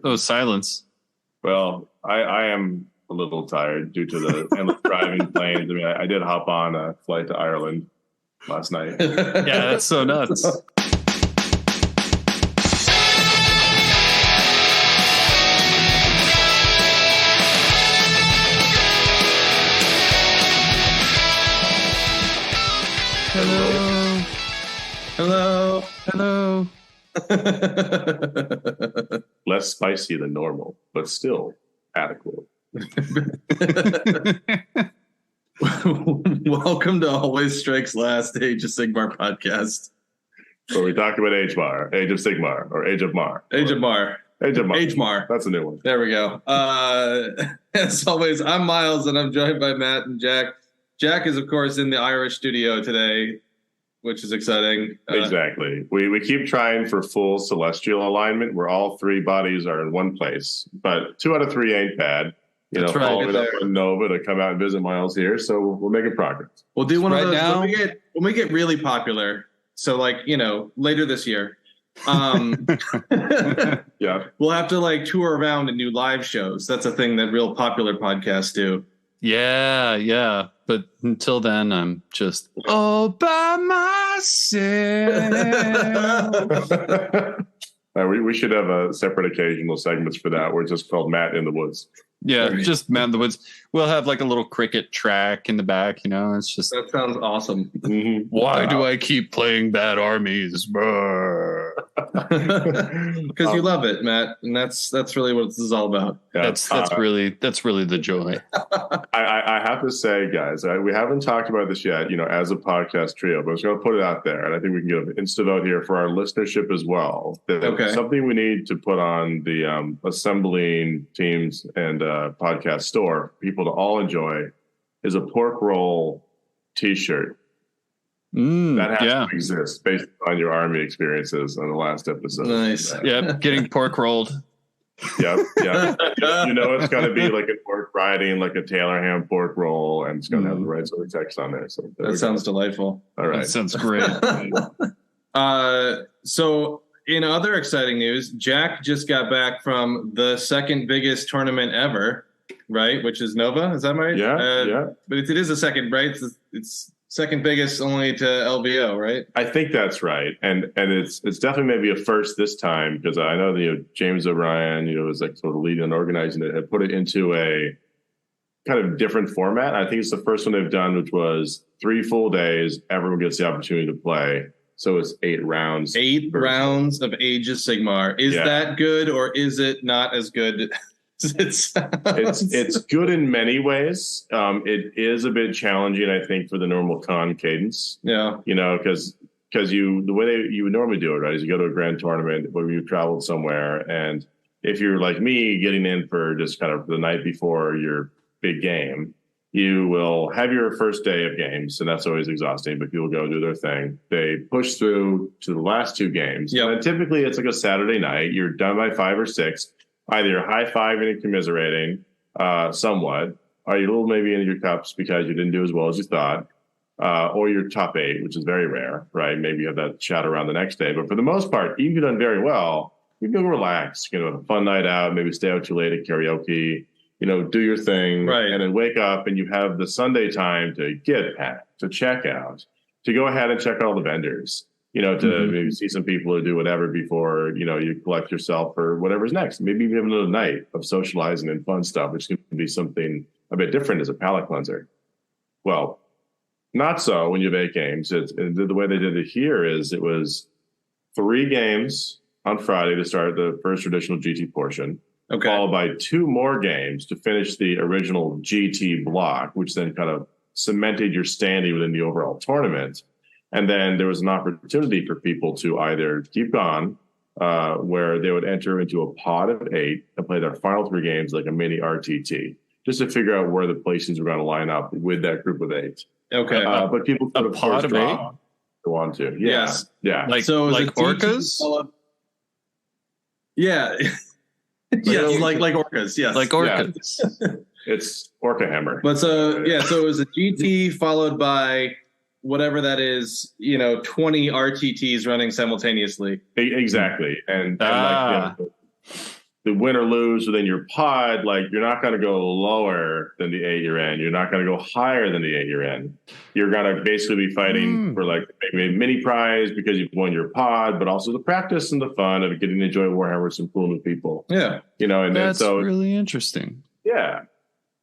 Oh, silence. Well, I am a little tired due to the endless driving planes. I mean, I did hop on a flight to Ireland last night. Yeah, that's so nuts. Hello. Less spicy than normal, but still adequate. Welcome to Always Strikes Last, Age of Sigmar podcast. Where we talk about Age of Sigmar, or Age of Mar. Age of Mar. That's a new one. There we go. As always, I'm Miles, and I'm joined by Matt and Jack. Jack is, of course, in the Irish studio today, which is exciting. Exactly. We keep trying for full celestial alignment, where all three bodies are in one place, but 2 out of 3 ain't bad. That's right. Following up with Nova to come out and visit Miles here, so we're making progress. We'll do one right of those now. when we get really popular. So, later this year, Yeah. we'll have to tour around and do live shows. That's a thing that real popular podcasts do. Yeah. But until then, I'm just all by myself. We should have a separate occasional segments for that, where it's just called Matt in the Woods. Yeah, just Matt in the Woods. We'll have a little cricket track in the back. It's just That sounds awesome. Mm-hmm. why do I keep playing bad armies? Brr. Because you love it, Matt, and that's really what this is all about. Yeah. That's really the joy. I have to say, guys, we haven't talked about this yet, as a podcast trio, but I was going to put it out there, and I think we can get an insta vote here for our listenership as well. Okay. Something we need to put on the assembling teams and podcast store for people to all enjoy is a pork roll T-shirt. That has to exist based on your army experiences on the last episode. Nice. Yep, getting pork rolled. Yep. It's going to be like a pork riding, like a Taylor ham pork roll, and it's going to have the right sort of text on there. So that sounds delightful. All right. That sounds great. So in other exciting news, Jack just got back from the second biggest tournament ever, right? Which is Nova. Is that right? Yeah. But it is the second, right? It's second biggest only to LVO, right? I think that's right, and it's definitely maybe a first this time, because I know James O'Brien, was sort of leading and organizing it, had put it into a kind of different format. I think it's the first one they've done, which was 3 full days. Everyone gets the opportunity to play, so it's 8 rounds. 8 rounds of Age of Sigmar. Is that good, or is it not as good? It's good in many ways. It is a bit challenging, I think, for the normal con cadence. Yeah. Because the way you would normally do it, right, is you go to a grand tournament where you've traveled somewhere, and if you're like me, getting in for just kind of the night before your big game, you will have your first day of games, and that's always exhausting, but people go do their thing. They push through to the last 2 games. Yep. And typically it's like a Saturday night. You're done by 5 or 6. Either you're high-fiving and commiserating somewhat, or you're a little maybe into your cups because you didn't do as well as you thought, or you're top 8, which is very rare, right? Maybe you have that chat around the next day. But for the most part, even if you've done very well, you can go relax, have a fun night out, maybe stay out too late at karaoke, do your thing, right, and then wake up and you have the Sunday time to get packed, to check out, to go ahead and check out all the vendors. To maybe see some people or do whatever before, you collect yourself for whatever's next. Maybe even have another night of socializing and fun stuff, which can be something a bit different as a palate cleanser. Well, not so when you have 8 games. The way they did it here is it was 3 games on Friday to start the first traditional GT portion, followed by 2 more games to finish the original GT block, which then kind of cemented your standing within the overall tournament. And then there was an opportunity for people to either keep on, where they would enter into a pod of 8 and play their final 3 games like a mini RTT, just to figure out where the placings were going to line up with that group of 8. Okay. But people could, a pod of 8 go on to. Yes. Yeah. Like orcas? Yeah. Yes, like orcas. Yes. Like orcas. Yeah. It's Orca Hammer. But so it was a GT followed by whatever that is, 20 RTTs running simultaneously. Exactly. And the win or lose within your pod, like you're not going to go lower than the 8 you're in. You're not going to go higher than the 8 you're in. You're going to basically be fighting for like maybe a mini prize because you've won your pod, but also the practice and the fun of getting to enjoy Warhammer with some cool new people. Yeah. And that's so really interesting. Yeah.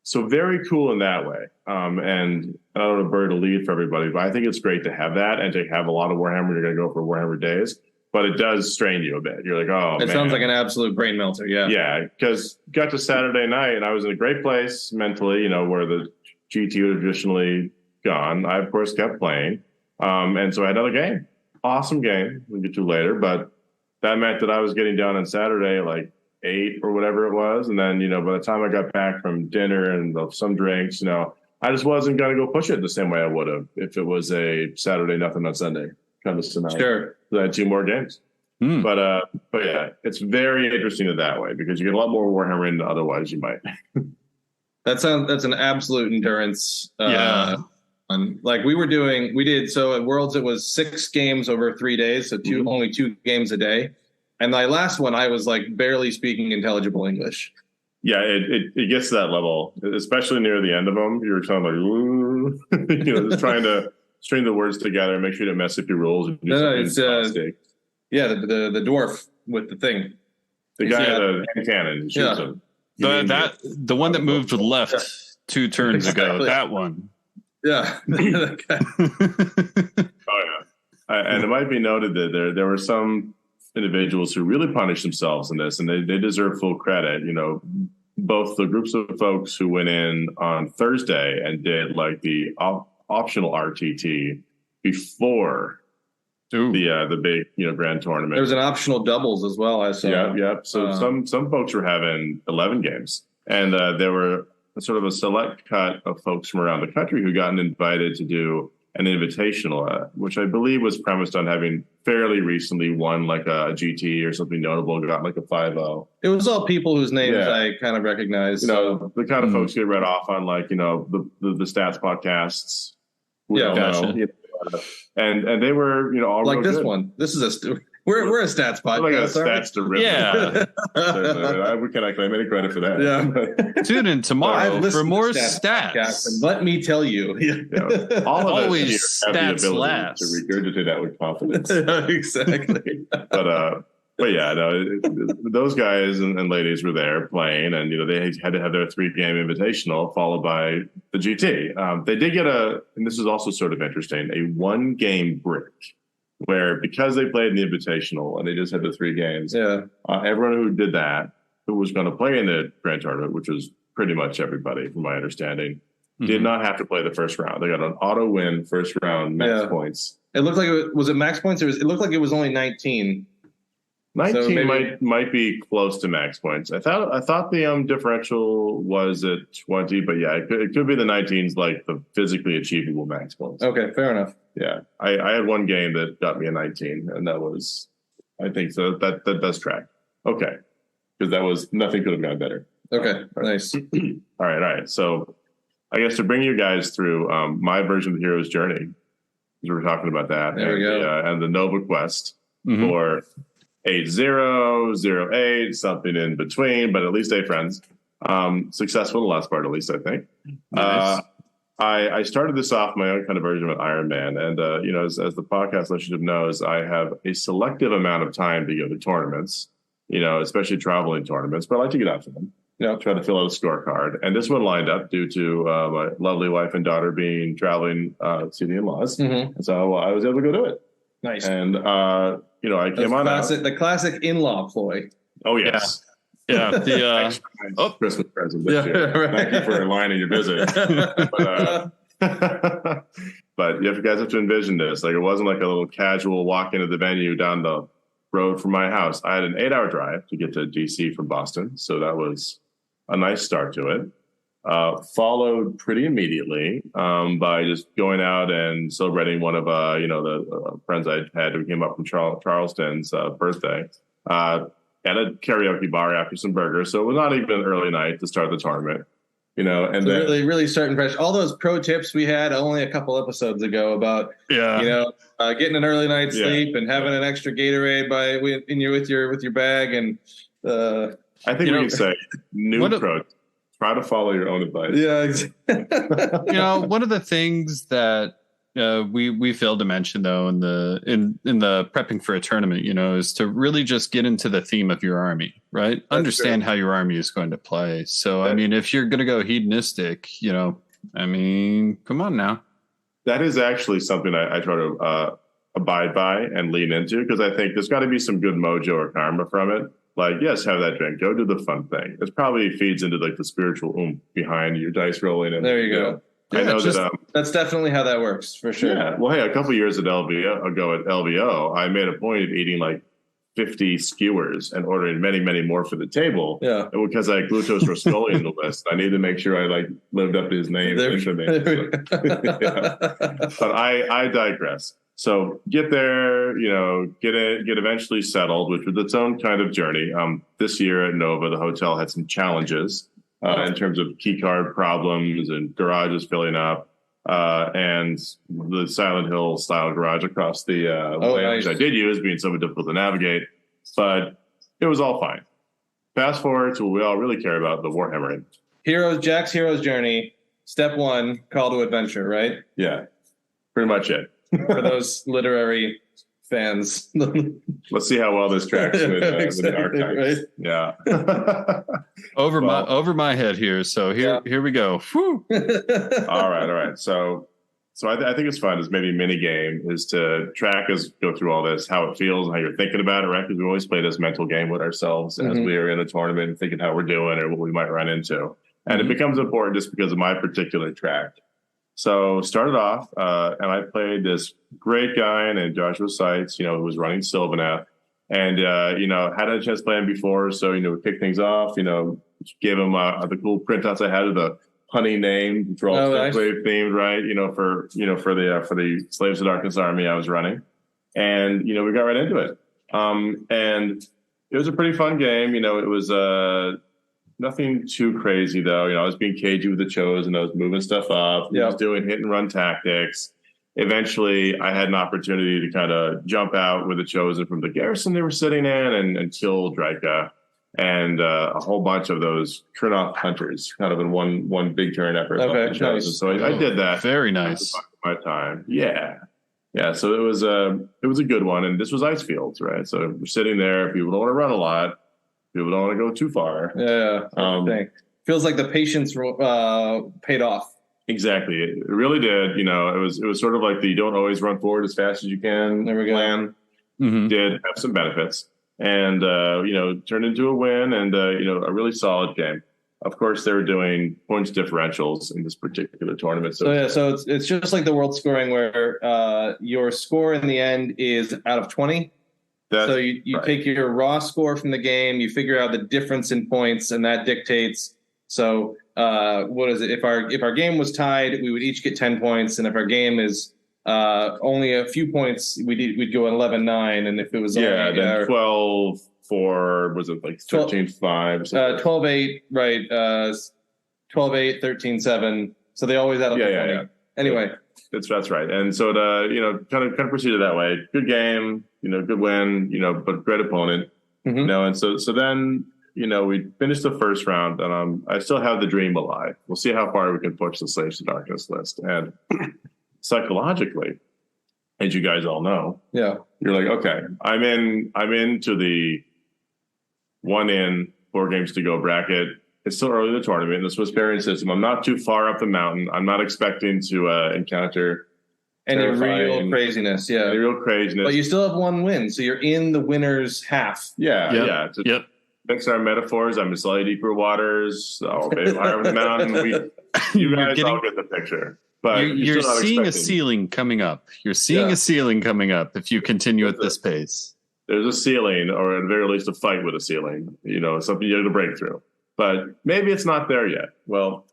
So very cool in that way. And I don't know bird to lead for everybody, but I think it's great to have that and to have a lot of Warhammer. You're going to go for Warhammer days. But it does strain you a bit. You're like, oh, it sounds like an absolute brain melter. Yeah. Yeah. Because got to Saturday night and I was in a great place mentally, where the GT would traditionally gone. I, of course, kept playing. And so I had another game. Awesome game. We'll get to later. But that meant that I was getting down on Saturday like 8 or whatever it was. And then, by the time I got back from dinner and some drinks, I just wasn't going to go push it the same way I would have if it was a Saturday, nothing on Sunday kind of scenario. Sure. So I had 2 more games. But yeah, it's very interesting in that way because you get a lot more Warhammer in than otherwise you might. That's an absolute endurance. Yeah. Like we did so at Worlds it was 6 games over 3 days, so only 2 games a day. And my last one I was like barely speaking intelligible English. Yeah, it gets to that level, especially near the end of them. You're kind of like, ooh, just trying to string the words together and make sure you don't mess up your rules. And do yeah, the dwarf with the thing. The guy at the hand cannon shoots him. The one that moved to the left 2 turns ago. That one. Yeah. Oh yeah. And it might be noted that there were some individuals who really punished themselves in this, and they deserve full credit. Both the groups of folks who went in on Thursday and did like the optional RTT before the big grand tournament. There was an optional doubles as well. I saw. Yeah. So some folks were having 11 games, and there were sort of a select cut of folks from around the country who gotten invited to do an invitational, which I believe was premised on having fairly recently won like a GT or something notable and got like a 5-0. It was all people whose names I kind of recognized. The kind of folks get read off on like, the stats podcasts. Gotcha. And they were, all like this good. one. This is we're a stats podcast. Like a stats derivative. Yeah. We cannot claim any credit for that. Yeah. Tune in tomorrow for more stats. And let me tell you. All of always us here have the ability last. to regurgitate that with confidence. Exactly. But yeah, no, those guys and ladies were there playing, and they had to have their 3-game invitational followed by the GT. They did get and this is also sort of interesting, a 1-game break where because they played in the invitational and they just had the 3 games. Yeah, everyone who did that, who was going to play in the grand tournament, which was pretty much everybody from my understanding, did not have to play the first round. They got an auto win first round max points. It looked like was it max points? It looked like it was only 19. 19 so might be close to max points. I thought the differential was at 20, but yeah, it could be the 19's like the physically achievable max points. Okay, fair enough. Yeah, I had one game that got me a 19, and that was, I think so that does track. Okay, because that was nothing could have gone better. Okay, nice. All right. So I guess to bring you guys through my version of the hero's journey, because we were talking about that, there we go, and the Nova Quest for 8008, something in between, but at least 8 friends. Successful in the last part, at least, I think. Nice. I started this off my own kind of version of Iron Man. And, as the podcast listenership knows, I have a selective amount of time to go to tournaments, especially traveling tournaments, but I like to get out to them. Try to fill out a scorecard. And this one lined up due to my lovely wife and daughter traveling to see the in-laws. And so I was able to go do it. Nice. And, I came on out. The classic in-law ploy. Oh, yes. Yeah. The Christmas present this year. Right. Thank you for aligning your visit. But you guys have to envision this. Like, it wasn't like a little casual walk into the venue down the road from my house. I had an 8-hour drive to get to DC from Boston. So that was a nice start to it. Followed pretty immediately by just going out and celebrating one of the friends I had who came up from Charleston's birthday at a karaoke bar after some burgers. So it was not even an early night to start the tournament, and so then really starting fresh. All those pro tips we had only a couple episodes ago about getting an early night's sleep and having an extra Gatorade with your bag and I think we can say new pro. Try to follow your own advice. Yeah, exactly. One of the things that we failed to mention though in the prepping for a tournament, is to really just get into the theme of your army, right? Understand how your army is going to play. So if you're going to go hedonistic, come on now. That is actually something I try to abide by and lean into, because I think there's got to be some good mojo or karma from it. Like, yes, have that drink. Go do the fun thing. It probably feeds into like the spiritual behind your dice rolling. And there you go. Yeah, I know that's definitely how that works for sure. Yeah. Well, hey, a couple of years ago at LVO, I made a point of eating like 50 skewers and ordering many, many more for the table. Yeah. Because I had Glutos Roscoli in the list. I needed to make sure I lived up to his name. But I digress. So get there, get eventually settled, which was its own kind of journey. This year at Nova, the hotel had some challenges in terms of key card problems and garages filling up, and the Silent Hill style garage across the way, which I did use, being so difficult to navigate, but it was all fine. Fast forward to what we all really care about, the Warhammering. Jack's Hero's Journey, step 1, call to adventure, right? Yeah, pretty much it. For those literary fans. Let's see how well this tracks with the archetypes. Right? Yeah. over my head here. So here we go. Whew. All right. So I think it's fun as maybe a mini game is to track as go through all this, how it feels and how you're thinking about it, right? Because we always play this mental game with ourselves as we are in a tournament and thinking how we're doing or what we might run into. And it becomes important just because of my particular track. So started off, and I played this great guy named Joshua Seitz, who was running Sylvaneth, and had a chance to play him before. So we kicked things off. Gave him the cool printouts I had of the honey name, which were all slave themed, right? For the Slaves of Darkness army I was running, and we got right into it. And it was a pretty fun game. It was nothing too crazy, though. I was being cagey with the Chosen. I was moving stuff up. I was doing hit and run tactics. Eventually, I had an opportunity to kind of jump out with the Chosen from the garrison they were sitting in and kill Draika and a whole bunch of those Kurnoth hunters, kind of in one big turn effort. Okay, nice. So I did that. Very nice. My time, yeah. So it was a good one, and this was ice fields, right? So we're sitting there. People don't want to run a lot. People don't want to go too far. Yeah. Feels like the patience paid off. Exactly. It really did. It was sort of like the you don't always run forward as fast as you can plan. Did have some benefits and, turned into a win and, a really solid game. Of course, they were doing points differentials in this particular tournament. So it's just like the world scoring where your score in the end is out of 20. So you take your raw score from the game, you figure out the difference in points, and that dictates. So what is it? If our game was tied, we would each get 10 points, and if our game is only a few points, we'd go 11-9, and if it was then 12-4, was it like 13-5? 12-8, right? 12-8, 13-7. So they always add up to 20. Yeah. Anyway, that's right. And so kind of proceeded that way. Good game. Good win, but great opponent, and so then, we finished the first round and I still have the dream alive. We'll see how far we can push the Slaves to Darkness list. And psychologically, as you guys all know, you're like, okay, I'm into the 4 games to go bracket. It's still early in the tournament in the Swiss pairing system. I'm not too far up the mountain. I'm not expecting to encounter any real craziness, Any real craziness. But you still have 1 win, so you're in the winner's half. Yeah. Mix our metaphors. I'm in slightly deeper waters. Oh, babe, higher up the mountain. You guys all get the picture. But you're seeing a ceiling coming up. You're seeing a ceiling coming up if you continue at this pace. There's a ceiling, or at the very least, a fight with a ceiling. Something you have to break through. But maybe it's not there yet. Well,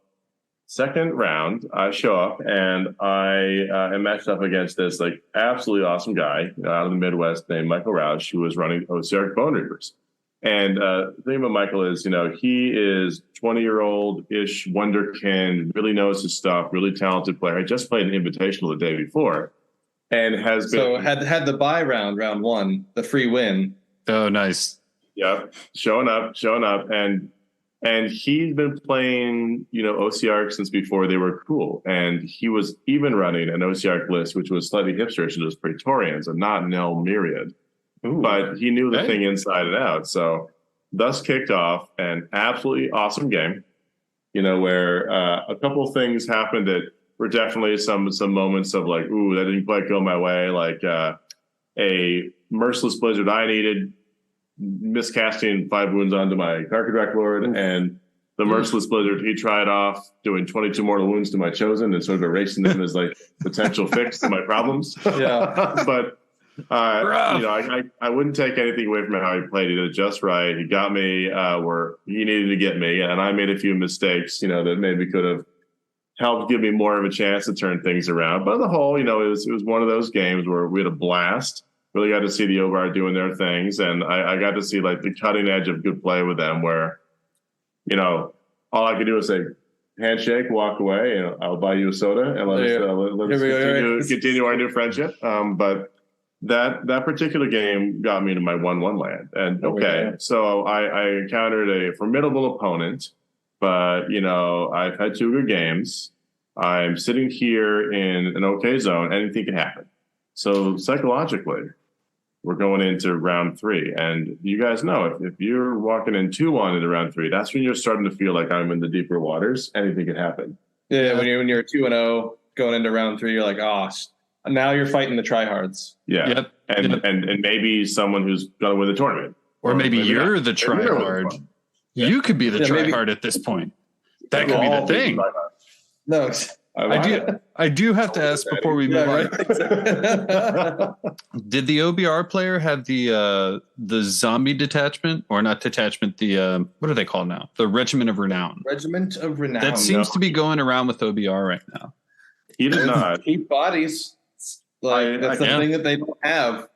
second round, I show up and I am matched up against this absolutely awesome guy out of the Midwest named Michael Roush, who was running Osieric Bone Reapers. And the thing about Michael is, he is 20-year-old-ish wonderkind, really knows his stuff, really talented player. I just played an invitational the day before and has been... So had the bye round 1, the free win. Oh, nice. Yep, showing up, and he's been playing, OCR since before they were cool, and he was even running an OCR list, which was slightly hipsterish, and it was Praetorians and not Nil Myriad. Ooh, but he knew the thing inside and out. So, thus kicked off an absolutely awesome game. Where a couple of things happened that were definitely some moments of like, ooh, that didn't quite go my way. Like a merciless blizzard I needed, miscasting 5 wounds onto my Karkadrak Lord, and the merciless blizzard he tried off doing 22 mortal wounds to my chosen and sort of erasing them as like potential fix to my problems. Yeah, but I wouldn't take anything away from how he played. He did it just right. He got me where he needed to get me, and I made a few mistakes, that maybe could have helped give me more of a chance to turn things around. But on the whole, it was one of those games where we had a blast. Really got to see the Ovar doing their things, and I got to see like the cutting edge of good play with them, where all I could do was say handshake, walk away, and I'll buy you a soda, and let's continue our new friendship. But that particular game got me to my 1-1 land. And so I encountered a formidable opponent, but I've had 2 good games. I'm sitting here in an okay zone. Anything can happen. So psychologically, we're going into round 3. And you guys know if you're walking in 2-1 into round 3, that's when you're starting to feel like I'm in the deeper waters. Anything can happen. Yeah, when you're 2-0 going into round 3, you're like, now you're fighting the tryhards. Yeah. Yep. And maybe someone who's going to win the tournament. Or maybe you're the tryhard. You could be the tryhard at this point. That could be the thing. No, I do have to ask before we move on. Did the OBR player have the zombie detachment, or not detachment? The what are they called now? The Regiment of Renown. Regiment of Renown. That seems to be going around with OBR right now. He did not. Keep bodies. That's the thing that they don't have.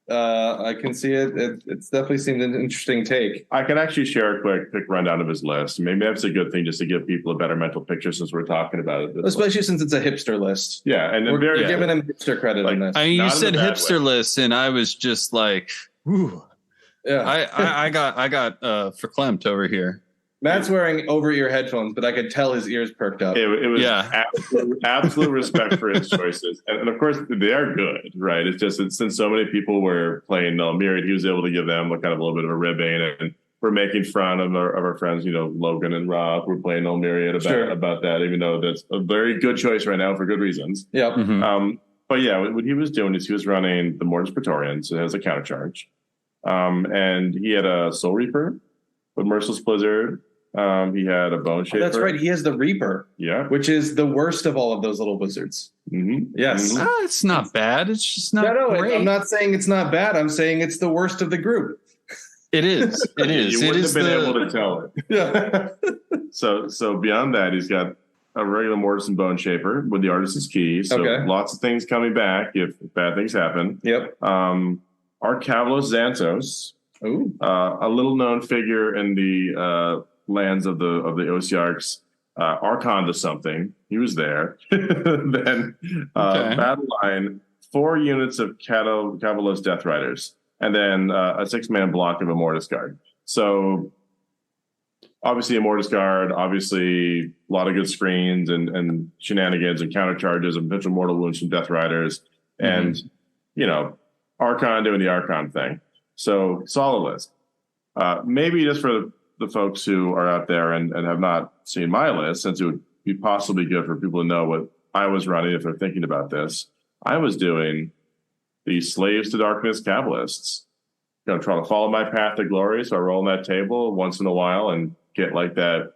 I can see it. It's definitely seemed an interesting take. I can actually share a quick rundown of his list. Maybe that's a good thing just to give people a better mental picture since we're talking about it. Especially since it's a hipster list. Yeah, and we're giving him hipster credit on this. I mean, you said hipster list, and I was just like, ooh. Yeah, I got verklempt over here. Matt's wearing over-ear headphones, but I could tell his ears perked up. It was absolute respect for his choices. And of course, they are good, right? It's just that since so many people were playing Nil Myriad, he was able to give them kind of a little bit of a ribbing. And we're making fun of our friends, Logan and Rob. We're playing Nil Myriad about that, even though that's a very good choice right now for good reasons. Yeah. Mm-hmm. But yeah, what he was doing is he was running the Mortis Praetorians. So it has a counter charge. And he had a Soul Reaper with Merciless Blizzard. He had a Bone Shaper. That's right. He has the Reaper. Yeah. Which is the worst of all of those little wizards. Mm-hmm. Yes. Mm-hmm. It's not bad. It's just not great. I'm not saying it's not bad. I'm saying it's the worst of the group. It is. It is. You wouldn't have been able to tell it. Yeah. So beyond that, he's got a regular Mortis and Bone Shaper with the Artisan's Key. So lots of things coming back if bad things happen. Yep. Arcavalos Xanthos. Ooh. A little known figure in the lands of the OCRs, Archon to something. He was there. Then battle line, 4 units of Cavalos Death Riders, and then a 6-man block of Immortus Guard. So obviously Immortus Guard, obviously a lot of good screens and shenanigans and counter charges and potential mortal wounds from Death Riders, and Archon doing the Archon thing. So solid list. Maybe just for the folks who are out there and have not seen my list, since it would be possibly good for people to know what I was running if they're thinking about this. I was doing the Slaves to Darkness Kabbalists. Trying to follow my path to glory. So I roll on that table once in a while and get like that,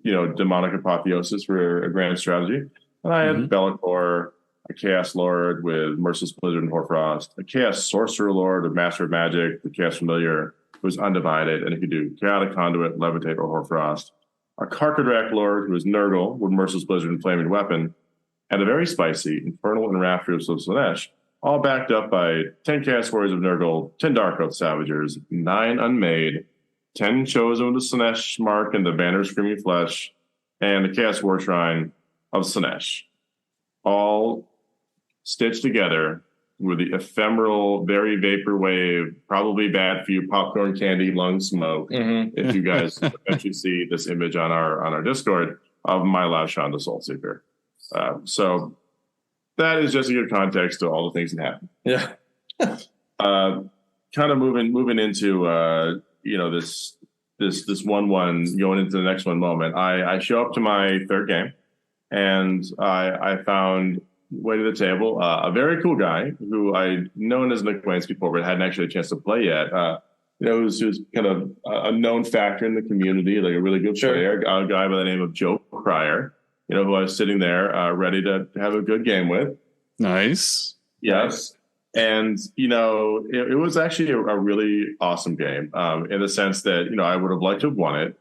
demonic apotheosis for a grand strategy. And I had Be'lakor, a Chaos Lord with Merciless Blizzard and Hoarfrost, a Chaos Sorcerer Lord with Master of Magic, the Chaos Familiar, who was undivided, and he could do Chaotic Conduit, Levitate, or Hoarfrost. A Karkadrak Lord, who was Nurgle, with Merciless Blizzard and Flaming Weapon, and a very spicy Infernal and Raptors of Slaanesh, all backed up by 10 Chaos Warriors of Nurgle, 10 Dark Oath Savagers, 9 Unmade, 10 Chosen with the Slaanesh mark and the Banner of Screaming Flesh, and the Chaos War Shrine of Slaanesh. All stitched together with the ephemeral, very vaporwave, probably bad for you, popcorn candy, lung smoke. Mm-hmm. If you guys eventually see this image on our Discord of my Lashan the Soul Seeker. So that is just a good context to all the things that happen. Yeah. Kind of moving into this 1-1 going into the next one moment. I show up to my third game, and I found way to the table a very cool guy who I'd known as an acquaintance before, but hadn't actually had a chance to play yet. Who's kind of a known factor in the community, like a really good player, a guy by the name of Joe Cryer, who I was sitting there ready to have a good game with. Nice. Yes. And, it was actually a really awesome game in the sense that, I would have liked to have won it.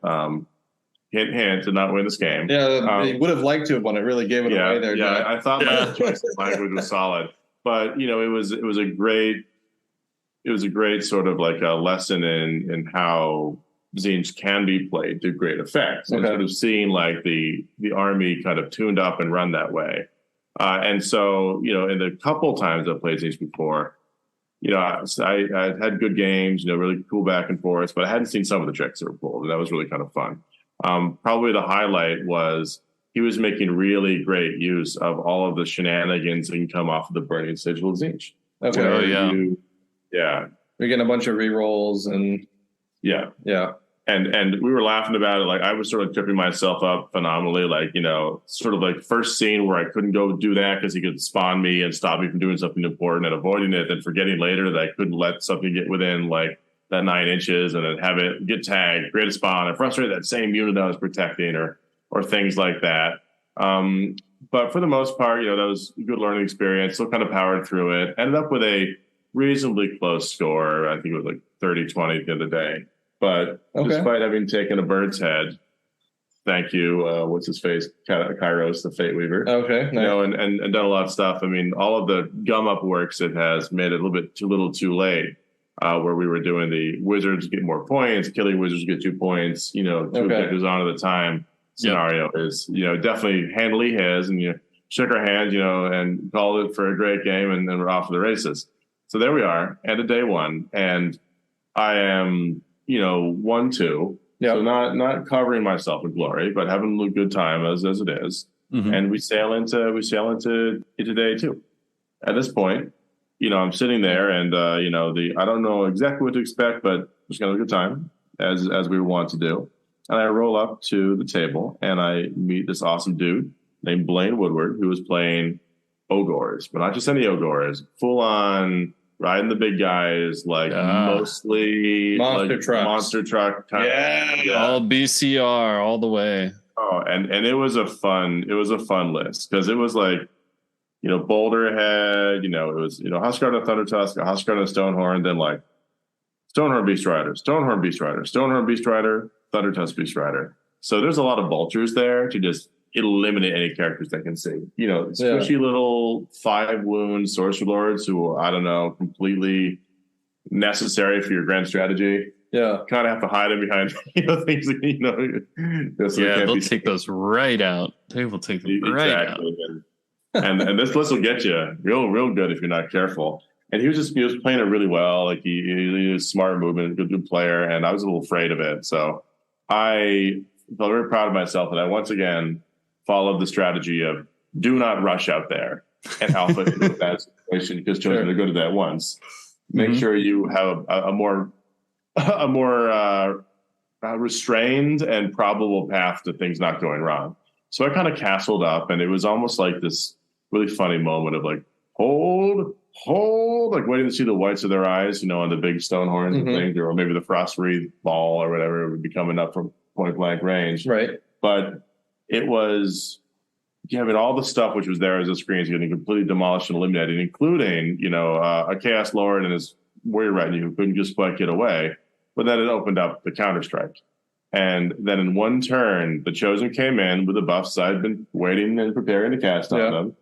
Hint, hint, did not win this game. Yeah, they would have liked to have won it. Really gave it away there. Yeah, I thought my choice of language was solid. But, it was a great sort of like a lesson in how Tzeentch can be played to great effect. And sort of seeing like the army kind of tuned up and run that way. And so, in the couple times I've played Tzeentch before, I had good games, really cool back and forth, but I hadn't seen some of the tricks that were pulled, and that was really kind of fun. Probably the highlight was he was making really great use of all of the shenanigans that can come off of the Burning Sigil of Tzeentch. Okay. Oh, yeah. You're getting a bunch of rerolls and yeah. And we were laughing about it. Like I was sort of tripping myself up phenomenally. Like, sort of like first scene where I couldn't go do that because he could spawn me and stop me from doing something important and avoiding it. Then forgetting later that I couldn't let something get within like that 9 inches and then have it get tagged, create a spawn, and frustrate that same unit that I was protecting or things like that. But for the most part, that was a good learning experience. Still kind of powered through it. Ended up with a reasonably close score. I think it was like 30-20 at the end of the day. But despite having taken a bird's head, thank you, what's his face, Kairos, the Fate Weaver. Okay, nice. And done a lot of stuff. I mean, all of the gum up works it has made it a little bit too late. Where we were doing the wizards get more points, killing wizards get 2 points. 2 objectives on at a time. Scenario is definitely handily his, and shook our hands, and called it for a great game, and then we're off to the races. So there we are, end of day one, and I am. 1-2, so not covering myself in glory, but having a good time as it is. Mm-hmm. And we sail into day 2. At this point, I'm sitting there, and I don't know exactly what to expect, but just gonna have a good time as we want to do. And I roll up to the table, and I meet this awesome dude named Blaine Woodward, who was playing Ogres, but not just any Ogres, full on. Riding the big guys, like mostly monster truck type. Yeah, all BCR all the way. Oh, and it was a fun list because it was like, Boulderhead, it was Huskard and Thunder Tusk, Huskard and Stonehorn, then like Stonehorn Beast Rider, Stonehorn Beast Rider, Stonehorn Beast Rider, Thunder Tusk Beast Rider. So there's a lot of vultures there to just eliminate any characters that can see. Squishy little 5-wound sorcerer lords who I don't know, completely necessary for your grand strategy. Yeah, kind of have to hide them behind things. So they'll take those right out. They will take them right out. and this list will get you real good if you're not careful. And he was playing it really well. Like he was smart movement, good player, and I was a little afraid of it. So I felt very proud of myself that I once again followed the strategy of do not rush out there and alpha into a bad situation because children are good at that once. Make sure you have a more restrained and probable path to things not going wrong. So I kind of castled up, and it was almost like this really funny moment of like, hold, like waiting to see the whites of their eyes, on the big stone horns and things, or maybe the frost wreath ball or whatever would be coming up from point blank range. Right. But it was having all the stuff which was there as a screen is getting completely demolished and eliminated, including, a Chaos Lord and his warrior retinue who couldn't just quite get away. But then it opened up the Counter-Strike. And then in one turn, the Chosen came in with the buffs I'd been waiting and preparing to cast on them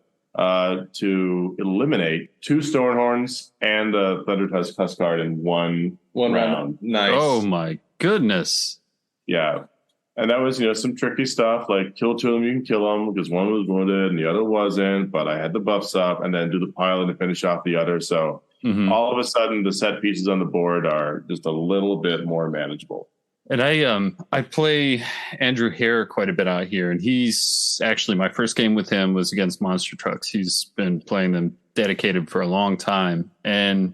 to eliminate 2 Stonehorns and a Thunder Tusk card in one round. Nice. Oh, my goodness. Yeah. And that was, some tricky stuff, like kill two of them, you can kill them because one was wounded and the other wasn't, but I had the buffs up, and then do the pilot and finish off the other. So all of a sudden the set pieces on the board are just a little bit more manageable. And I play Andrew Hare quite a bit out here, and he's actually, my first game with him was against Monster Trucks. He's been playing them dedicated for a long time, and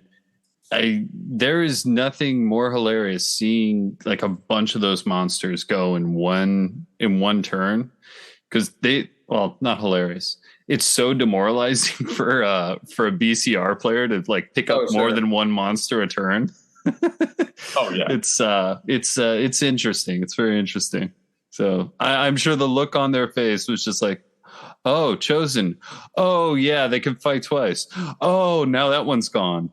there is nothing more hilarious seeing like a bunch of those monsters go in one turn, because not hilarious. It's so demoralizing for a BCR player to like pick up more than one monster a turn. Oh yeah, it's interesting. It's very interesting. So I'm sure the look on their face was just like, oh, chosen. Oh yeah, they can fight twice. Oh, now that one's gone.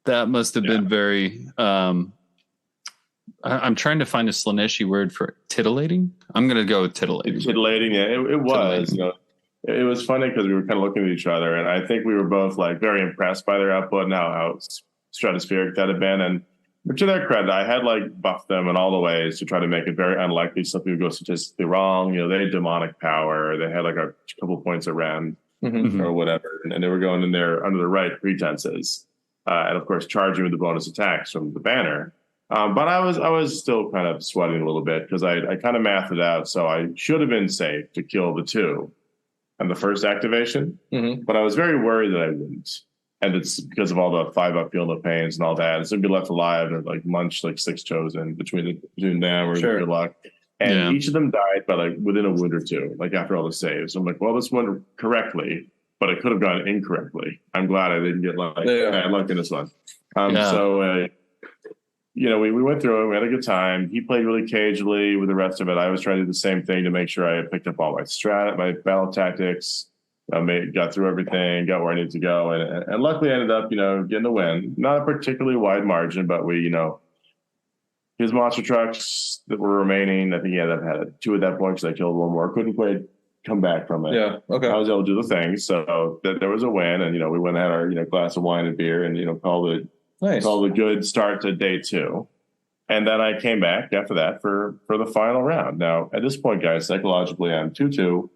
That must have been very. I'm trying to find a Slaneshi word for titillating. I'm going to go with titillating. Titillating, yeah, it was. It was funny because we were kind of looking at each other, and I think we were both like very impressed by their output and how stratospheric that had been. And to their credit, I had like buffed them in all the ways to try to make it very unlikely something would go statistically wrong. They had demonic power. They had like a couple points of rend or whatever, and they were going in there under the right pretenses. And of course, charging with the bonus attacks from the banner. But I was still kind of sweating a little bit because I kind of mathed it out. So I should have been safe to kill the two on the first activation. But I was very worried that I wouldn't. And it's because of all the 5-up feel no pains and all that. It's going to be left alive and like munch like 6 chosen between them or good luck. And each of them died by like within a wound or two, like after all the saves. So I'm like, well, this went correctly, but it could have gone incorrectly. I'm glad I didn't get bad luck in this one. So, we went through it. We had a good time. He played really cagely with the rest of it. I was trying to do the same thing to make sure I picked up all my battle tactics, got through everything, got where I needed to go. And luckily I ended up, getting the win. Not a particularly wide margin, but his monster trucks that were remaining, I think he ended up had 2 at that point because I killed one more. Couldn't quite come back from it. Yeah. Okay. I was able to do the thing. So there was a win, and we went and had our glass of wine and beer, and called it a good start to day 2. And then I came back after that for the final round. Now at this point, guys, psychologically I'm 2-2.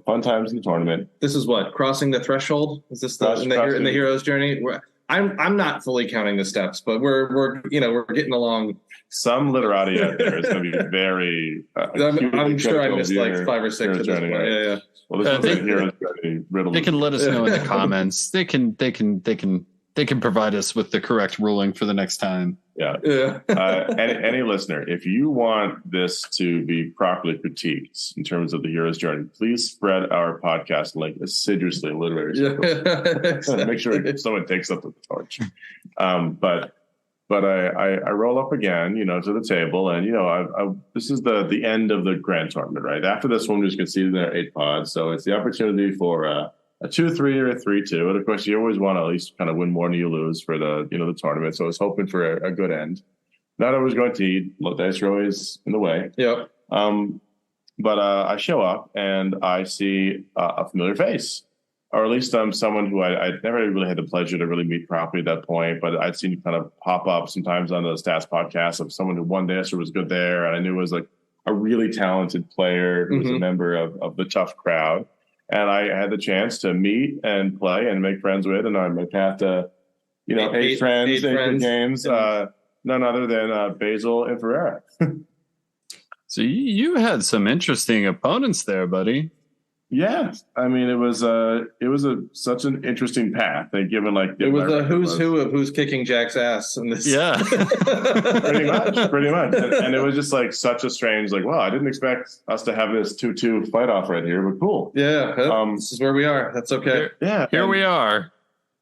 Fun times in the tournament. This is what, crossing the threshold? Is this in the hero's journey? I'm not fully counting the steps, but we're getting along. Some literati out there is going to be very. I'm sure I missed like 5 or 6 at this point. Yeah. Well, this is hero's journey riddle. They can let us know in the comments. They can provide us with the correct ruling for the next time. Yeah. Any listener, if you want this to be properly critiqued in terms of the hero's journey, please spread our podcast link assiduously in literary circles. Make sure someone takes up the torch. But I roll up again, to the table, and this is the end of the grand tournament, right? After this one, we just conceded their 8 pods, so it's the opportunity for a 2-3 or a 3-2, and of course you always want to at least kind of win more than you lose for the the tournament. So I was hoping for a good end. Not always going to eat. Low dice are always in the way. Yep. But I show up and I see a familiar face, or at least someone who I'd never really had the pleasure to really meet properly at that point, but I'd seen kind of pop up sometimes on the Stats podcast of someone who one dancer was good there, and I knew was like a really talented player who was a member of the tough crowd. And I had the chance to meet and play and make friends with, and on my path to, 8 friends, 8 games, none other than Basil and Ferreira. So you had some interesting opponents there, buddy. Yeah, I mean it was such an interesting path. They given like it was a who's who of who's kicking Jack's ass in this. Yeah, pretty much. And it was just like such a strange wow. I didn't expect us to have this 2-2 fight off right here, but cool. Yeah, this is where we are. That's okay. Here we are.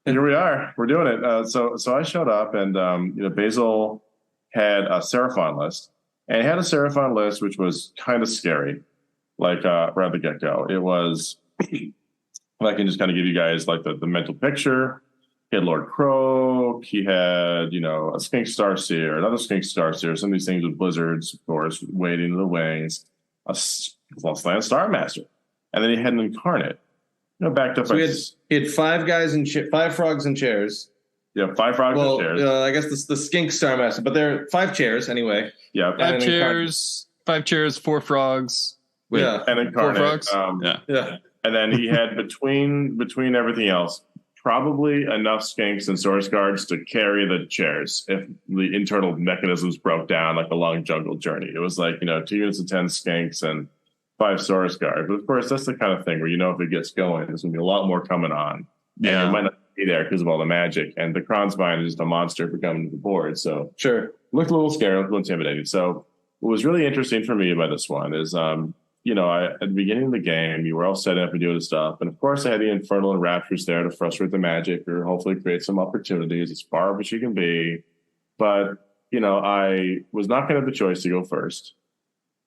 Here we are. We're doing it. So I showed up, and Basil had a Seraphon list, and he had a Seraphon list which was kind of scary. Like right at the get-go. It was, I can just kind of give you guys like the mental picture. He had Lord Croak. He had, a Skink Starseer, another Skink Starseer, some of these things with blizzards, of course, wading in the wings, a Lost-Land Starmaster. And then he had an Incarnate. Backed up. So he had 5 guys in 5 frogs in chairs. Yeah, 5 frogs in chairs. I guess the Skink Starmaster, but there are 5 chairs anyway. Yeah, 5 chairs. 5 chairs, 4 frogs. Wait, yeah, and incarnate. 4 frogs. Yeah. And then he had between everything else, probably enough skinks and source guards to carry the chairs if the internal mechanisms broke down like a long jungle journey. It was like, 2 units of 10 skinks and 5 source guards. But of course, that's the kind of thing where if it gets going, there's going to be a lot more coming on. Yeah. And it might not be there because of all the magic. And the Kronspine is just a monster for coming to the board. So sure, looked a little scary, a little intimidating. So what was really interesting for me about this one is, at the beginning of the game, you were all set up and doing stuff. And of course, I had the Infernal and Raptors there to frustrate the magic or hopefully create some opportunities as far as you can be. But, I was not going to have the choice to go first.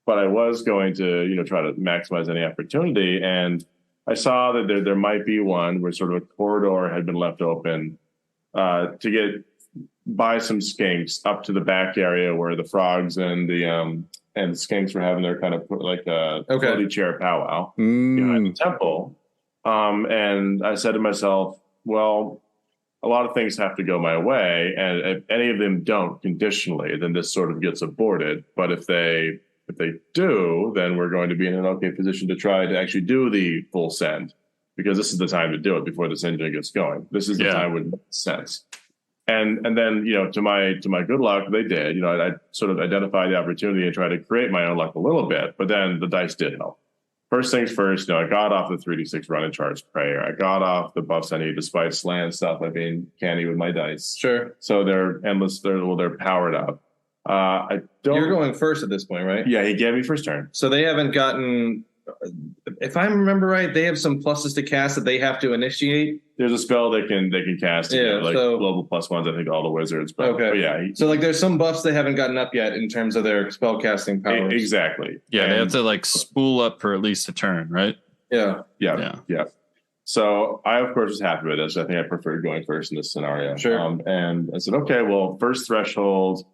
But I was going to, try to maximize any opportunity. And I saw that there might be one where sort of a corridor had been left open to get by some skinks up to the back area where the frogs and the skinks were having their kind of like a floaty chair powwow behind the temple. And I said to myself, well, a lot of things have to go my way. And if any of them don't conditionally, then this sort of gets aborted. But if they do, then we're going to be in an okay position to try to actually do the full send, because this is the time to do it before this engine gets going. This is the time would make sense. And then, to my good luck, they did. I sort of identified the opportunity and tried to create my own luck a little bit, but then the dice did help. First things first, I got off the 3d6 run and charge prayer. I got off the buffs I need despite slant stuff by being canny with my dice. Sure. So they're endless. They're powered up. You're going first at this point, right? Yeah, he gave me first turn. So they haven't gotten, if I remember right, they have some pluses to cast that they have to initiate. There's a spell they can cast, global +1s. I think all the wizards. But yeah, so there's some buffs they haven't gotten up yet in terms of their spell casting powers. Exactly. Yeah, they have to spool up for at least a turn, right? Yeah. So I of course was happy with this. I think I preferred going first in this scenario. Sure. And I said, okay, well, first threshold,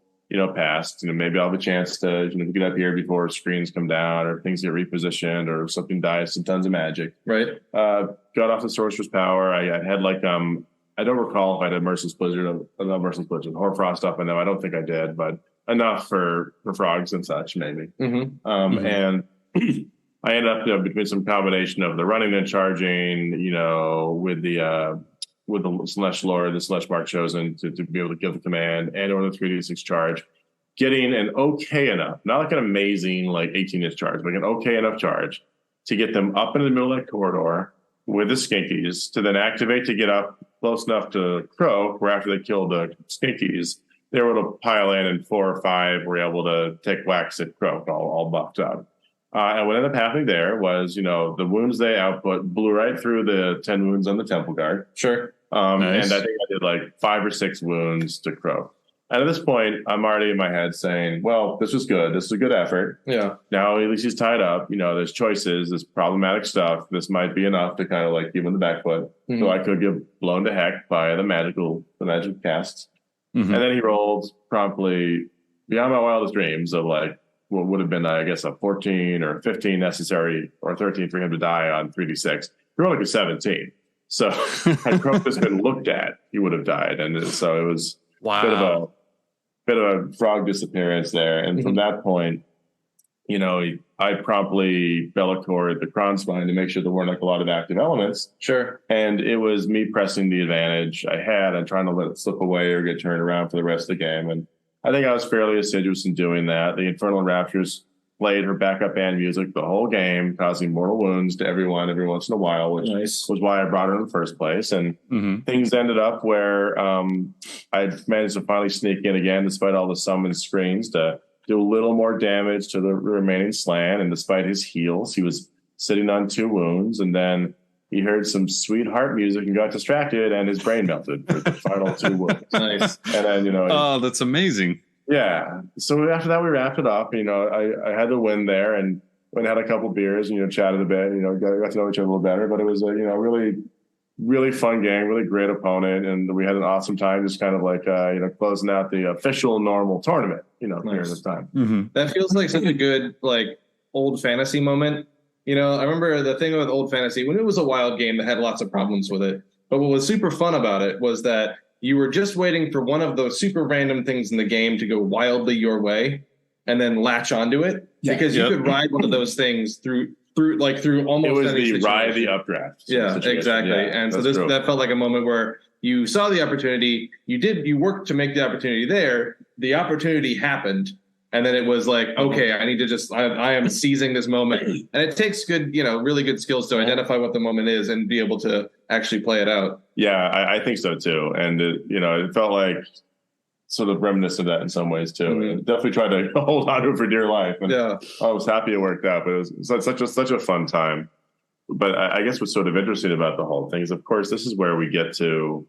passed. Maybe I'll have a chance to get up here before screens come down or things get repositioned or something dies some tons of magic. Right. Got off the Sorcerer's Power. I had I don't recall if I had Merciless Blizzard, Hoarfrost up in them. I don't think I did, but enough for frogs and such, maybe. Mm-hmm. And I ended up between some combination of the running and charging, with the Celestial Lord, the Celestial Mark chosen to be able to give the command and or the 3d6 charge, getting an okay enough, not like an amazing 18-inch charge, but an okay enough charge to get them up in the middle of that corridor with the skinkies to then activate to get up close enough to Croak, where after they killed the skinkies, they were able to pile in and 4 or 5 were able to take whacks at Croak all buffed up. And what ended up happening there was, the wounds they output blew right through the 10 wounds on the Temple Guard. Sure. Nice. And I think I did 5 or 6 wounds to Croak. And at this point, I'm already in my head saying, well, this was good. This is a good effort. Yeah. Now, at least he's tied up. There's choices. There's problematic stuff. This might be enough to kind of give him the back foot. Mm-hmm. So I could get blown to heck by the magic casts. Mm-hmm. And then he rolled promptly beyond my wildest dreams of what would have been, I guess, a 14 or 15 necessary or 13 for him to die on 3d6. He rolled a 17. So had Croak just been looked at, he would have died. And so it was a bit of a frog disappearance there. And from that point, I promptly Bellacored the Kronspine to make sure there weren't a lot of active elements. Sure. And it was me pressing the advantage I had and trying to let it slip away or get turned around for the rest of the game. And I think I was fairly assiduous in doing that. The Infernal Raptors played her backup band music the whole game, causing mortal wounds to everyone every once in a while, which was why I brought her in the first place. And things ended up where I managed to finally sneak in again, despite all the summon screens, to do a little more damage to the remaining Slan. And despite his heals, he was sitting on 2 wounds. And then he heard some sweet harp music and got distracted, and his brain melted for the final 2 wounds. Nice. And then, oh, that's amazing. Yeah. So after that, we wrapped it up. I had the win there and went and had a couple beers and, chatted a bit, got to know each other a little better. But it was a, really, really fun game, really great opponent. And we had an awesome time just kind of closing out the official normal tournament, period of time. Mm-hmm. That feels like such a good, old fantasy moment. I remember the thing with old fantasy, when it was a wild game that had lots of problems with it. But what was super fun about it was that you were just waiting for one of those super random things in the game to go wildly your way and then latch onto it. because you could ride one of those things through almost. It was any the situation. ride the updraft. Yeah, exactly. And so that felt like a moment where you saw the opportunity, you worked to make the opportunity there. The opportunity happened, and then it was like, okay, I need to I am seizing this moment. And it takes good, really good skills to identify what the moment is and be able to actually play it out. Yeah, I think so too. And it felt like sort of reminiscent of that in some ways too. Mm-hmm. Definitely tried to hold on to it for dear life. And I was happy it worked out, but it was such a fun time. But I guess what's sort of interesting about the whole thing is, of course, this is where we get to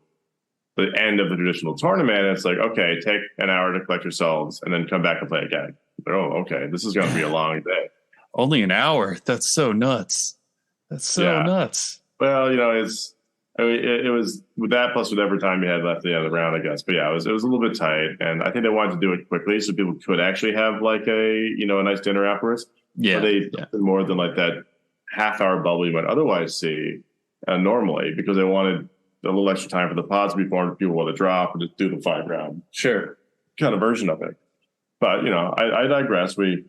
the end of the traditional tournament. It's like, okay, take an hour to collect yourselves and then come back and play again. Oh, okay, this is going to be a long day. Only an hour? That's so nuts. That's so nuts. Well, it was with that plus whatever time you had left at the end of the round, I guess. But yeah, it was a little bit tight, and I think they wanted to do it quickly so people could actually have like a nice dinner afterwards. Yeah, but they more than like that half-hour bubble you might otherwise see normally, because they wanted a little extra time for the pods to be formed, people want to drop and just do the 5-round kind of version of it. But I digress. We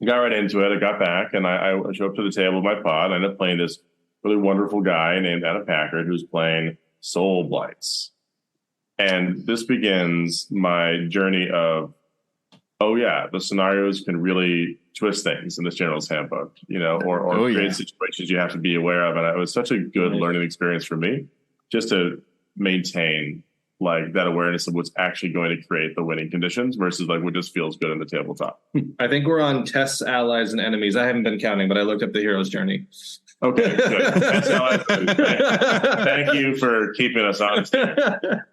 got right into it. I got back and I showed up to the table with my pod. I ended up playing this really wonderful guy named Adam Packard who's playing Soul Blights. And this begins my journey of, the scenarios can really twist things in this General's Handbook, or create situations you have to be aware of. And it was such a good learning experience for me, just to maintain like that awareness of what's actually going to create the winning conditions versus like what just feels good in the tabletop. I think we're on tests, allies, and enemies. I haven't been counting, but I looked up the hero's journey. Okay, good. Thank you for keeping us honest. The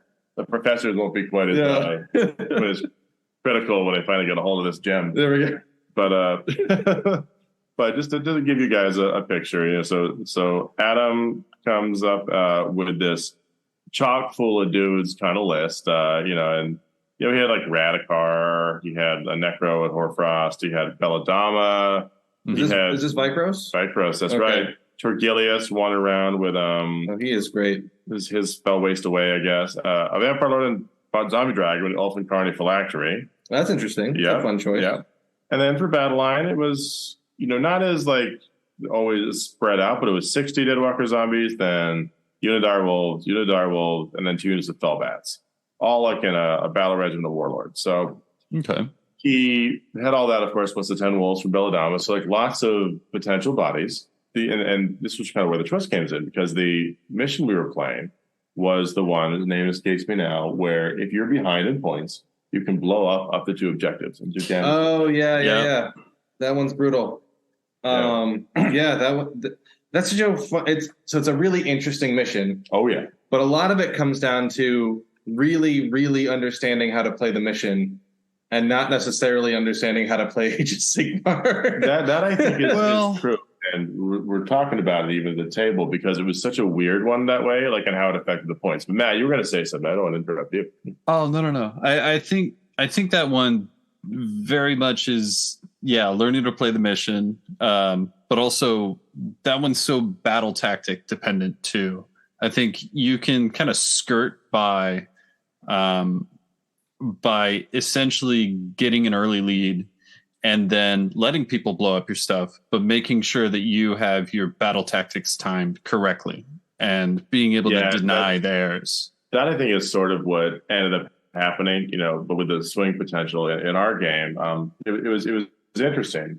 professors won't be quite as critical when they finally get a hold of this gem. There we go. But just to give you guys a picture, so Adam comes up with this chock full of dudes kind of list, and he had like Radikar, he had a Necro and Horfrost, he had Belladama. Is this Vikros? Vikros, that's right. Torgilius won around with he is great. His spell waste away, I guess. Vampire Lord and Zombie Dragon with Ultimate Carney Phylactery. That's interesting. Yeah, that's a fun choice. Yeah, and then for Battle Line, it was not as like always spread out, but it was 60 Deadwalker zombies, then Unidar Wolves, and then 2 units of Fellbats, all like in a battle regiment of Warlords. So he had all that, of course, plus the 10 Wolves from Belladama. So like lots of potential bodies. And this was kind of where the trust came in, because the mission we were playing was the one, his name escapes me now, where if you're behind in points, you can blow up to 2 objectives and do damage. Oh, yeah. That one's brutal. That's it's a really interesting mission. Oh, yeah. But a lot of it comes down to really, really understanding how to play the mission and not necessarily understanding how to play Age of Sigmar. that I think is true. And we're talking about it even at the table because it was such a weird one that way, like, and how it affected the points. But Matt, you were going to say something. I don't want to interrupt you. Oh, no. I think that one very much is, learning to play the mission. But also that one's so battle tactic dependent too. I think you can kind of skirt by essentially getting an early lead and then letting people blow up your stuff, but making sure that you have your battle tactics timed correctly and being able to deny theirs. That I think is sort of what ended up happening, but with the swing potential in our game, it was interesting.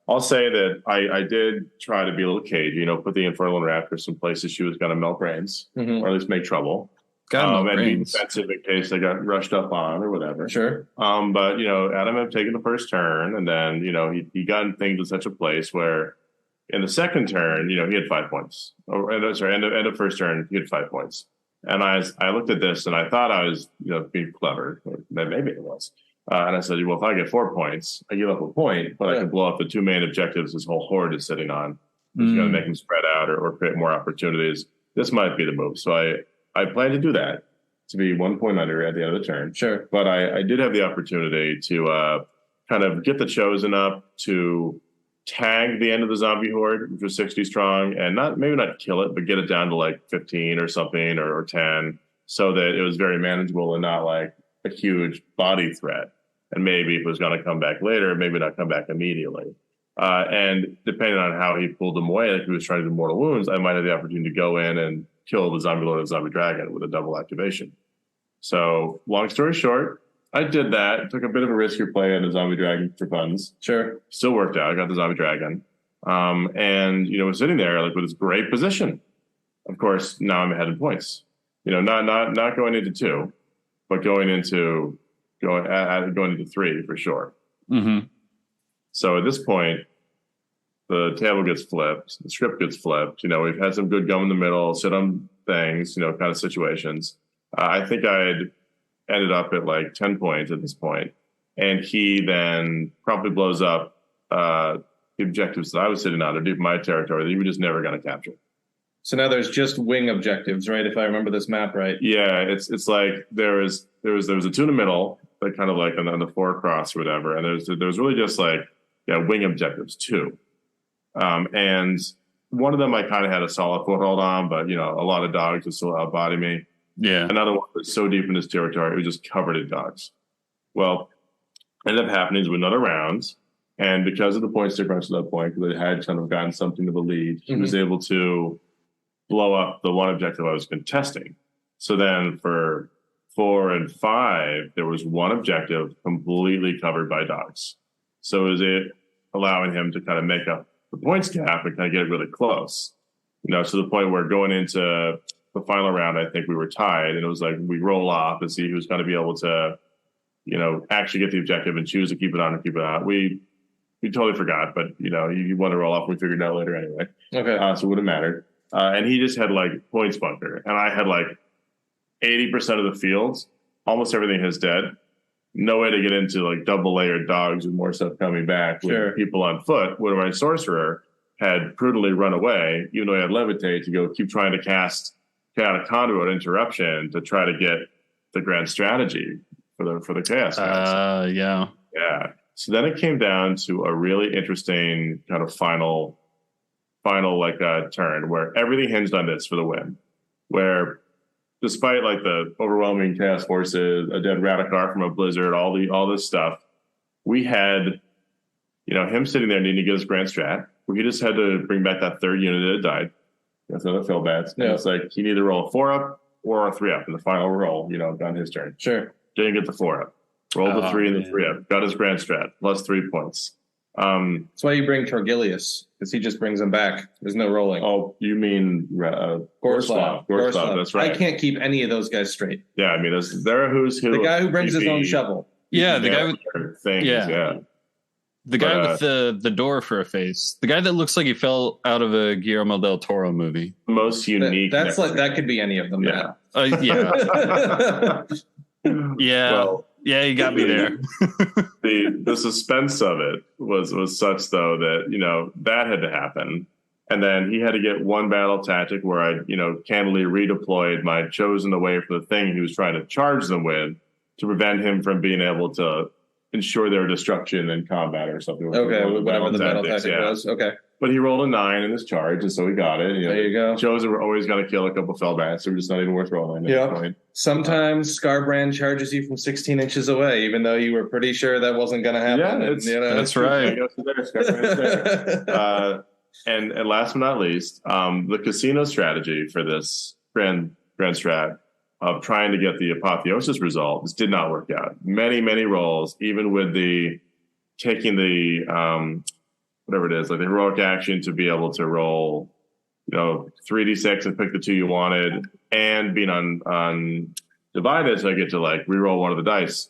I'll say that I did try to be a little cagey, put the Infernal Raptor some places she was going to melt brains, or at least make trouble. And be defensive in case they got rushed up on or whatever. Sure. But Adam had taken the first turn, and then he got things in such a place where in the second turn, he had 5 points. End of first turn, he had 5 points. And I looked at this and I thought I was being clever, or maybe it was. And I said, well, if I get 4 points, I give up a point, but I can blow up the 2 main objectives this whole horde is sitting on. It's going to make them spread out or create more opportunities. This might be the move. So I plan to do that, to be 1 point under at the end of the turn. Sure. But I did have the opportunity to kind of get the Chosen up to tag the end of the zombie horde, which was 60 strong, and maybe not kill it, but get it down to like 15 or something or 10, so that it was very manageable and not like a huge body threat. and maybe if it was going to come back later, maybe not come back immediately. And depending on how he pulled them away, like he was trying to do mortal wounds, I might have the opportunity to go in and kill the zombie lord and the zombie dragon with a double activation. So long story short, I did that. Took a bit of a riskier play on the zombie dragon for funds. Sure. Still worked out. I got the zombie dragon. And, was sitting there like with this great position. Of course, now I'm ahead in points. Not going into 2, but going into 3 for sure. Mm-hmm. So at this point, the table gets flipped, the script gets flipped. We've had some good gum in the middle, sit on things, kind of situations. I think I'd ended up at like 10 points at this point, and he then probably blows up the objectives that I was sitting on. They're deep in my territory that you were just never going to capture. So now there's just wing objectives, right? If I remember this map right. Yeah, it's like there was a 2 in the middle, like kind of like on the 4 across or whatever, and there's really just like wing objectives too. And one of them I kind of had a solid foothold on, but a lot of dogs would still outbody me. Yeah. Another one was so deep in this territory, it was just covered in dogs. Well, ended up happening with another round, and because of the points difference at that point, because I had kind of gotten something to the lead, he was able to blow up the one objective I was contesting. So then for 4 and 5, there was one objective completely covered by dogs. So is it allowing him to kind of make up the points gap and kind of get really close, to the point where going into the final round, I think we were tied, and it was like we roll off and see who's going to be able to, actually get the objective and choose to keep it on or keep it out. We totally forgot, but you want to roll off. We figured it out later anyway. Okay, so it wouldn't matter. And he just had like points bunker, and I had like 80% of the fields. Almost everything is dead. No way to get into like double layered dogs with more stuff coming back with people on foot. Where my sorcerer had prudently run away, even though he had levitate, to go keep trying to cast a conduit interruption to try to get the grand strategy for the chaos guys. Yeah. So then it came down to a really interesting kind of final like turn where everything hinged on this for the win. Where despite like the overwhelming chaos forces, a dead Radikar from a blizzard, all this stuff, we had him sitting there needing to get his grand strat, where he just had to bring back that 3rd unit that had died. That's another fail bats. Yeah. It's like he needed to roll a 4 up or a 3 up in the final roll, on his turn. Sure. Didn't get the 4 up. Rolled the 3 and the 3 up. Got his grand strat, plus 3 points. That's why you bring Torgilius, because he just brings them back. There's no rolling. Oh, you mean Gorslav. That's right. I can't keep any of those guys straight. Yeah, I mean, they're a who's who. The guy who brings his own shovel. Yeah, the guy with things. Yeah. The guy with the door for a face. The guy that looks like he fell out of a Guillermo del Toro movie. Most unique. That's like that could be any of them. Yeah. Yeah. Yeah. Well, yeah, you got me there. the suspense of it was such though that that had to happen, and then he had to get one battle tactic where I candidly redeployed my chosen away from the thing he was trying to charge them with to prevent him from being able to ensure their destruction in combat or something. Okay, whatever the battle tactic was. Okay. But he rolled a 9 in his charge, and so he got it. There you go. Chosen were always going to kill a couple Felbats, so we're just not even worth rolling. Yeah. Sometimes Scarbrand charges you from 16 inches away, even though you were pretty sure that wasn't going to happen. Yeah, that's right. And last but not least, the casino strategy for this grand strat of trying to get the apotheosis result did not work out. Many rolls, even with the taking the whatever it is, like the heroic action to be able to roll, 3d6 and pick the 2 you wanted, and being on divided, so I get to like reroll one of the dice.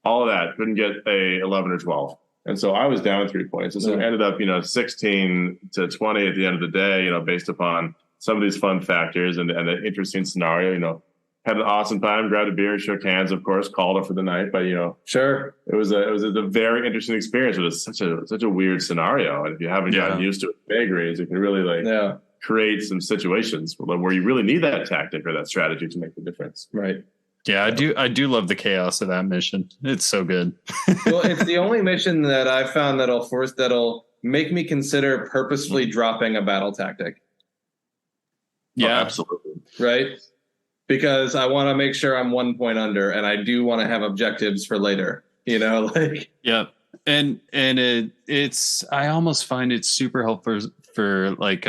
All of that couldn't get a 11 or 12, and so I was down 3 points, and so it ended up 16 to 20 at the end of the day, based upon some of these fun factors and the interesting scenario. Had an awesome time, grabbed a beer, shook hands, of course, called it for the night. But sure, it was a very interesting experience. It was such a weird scenario, and if you haven't gotten used to it, vagaries, it can really create some situations where you really need that tactic or that strategy to make the difference. Right. Yeah, I do love the chaos of that mission. It's so good. Well, it's the only mission that I found that'll make me consider purposefully dropping a battle tactic. Yeah, absolutely. Right. Because I want to make sure I'm 1 point under, and I do want to have objectives for later. Like yeah. And it's I almost find it super helpful for like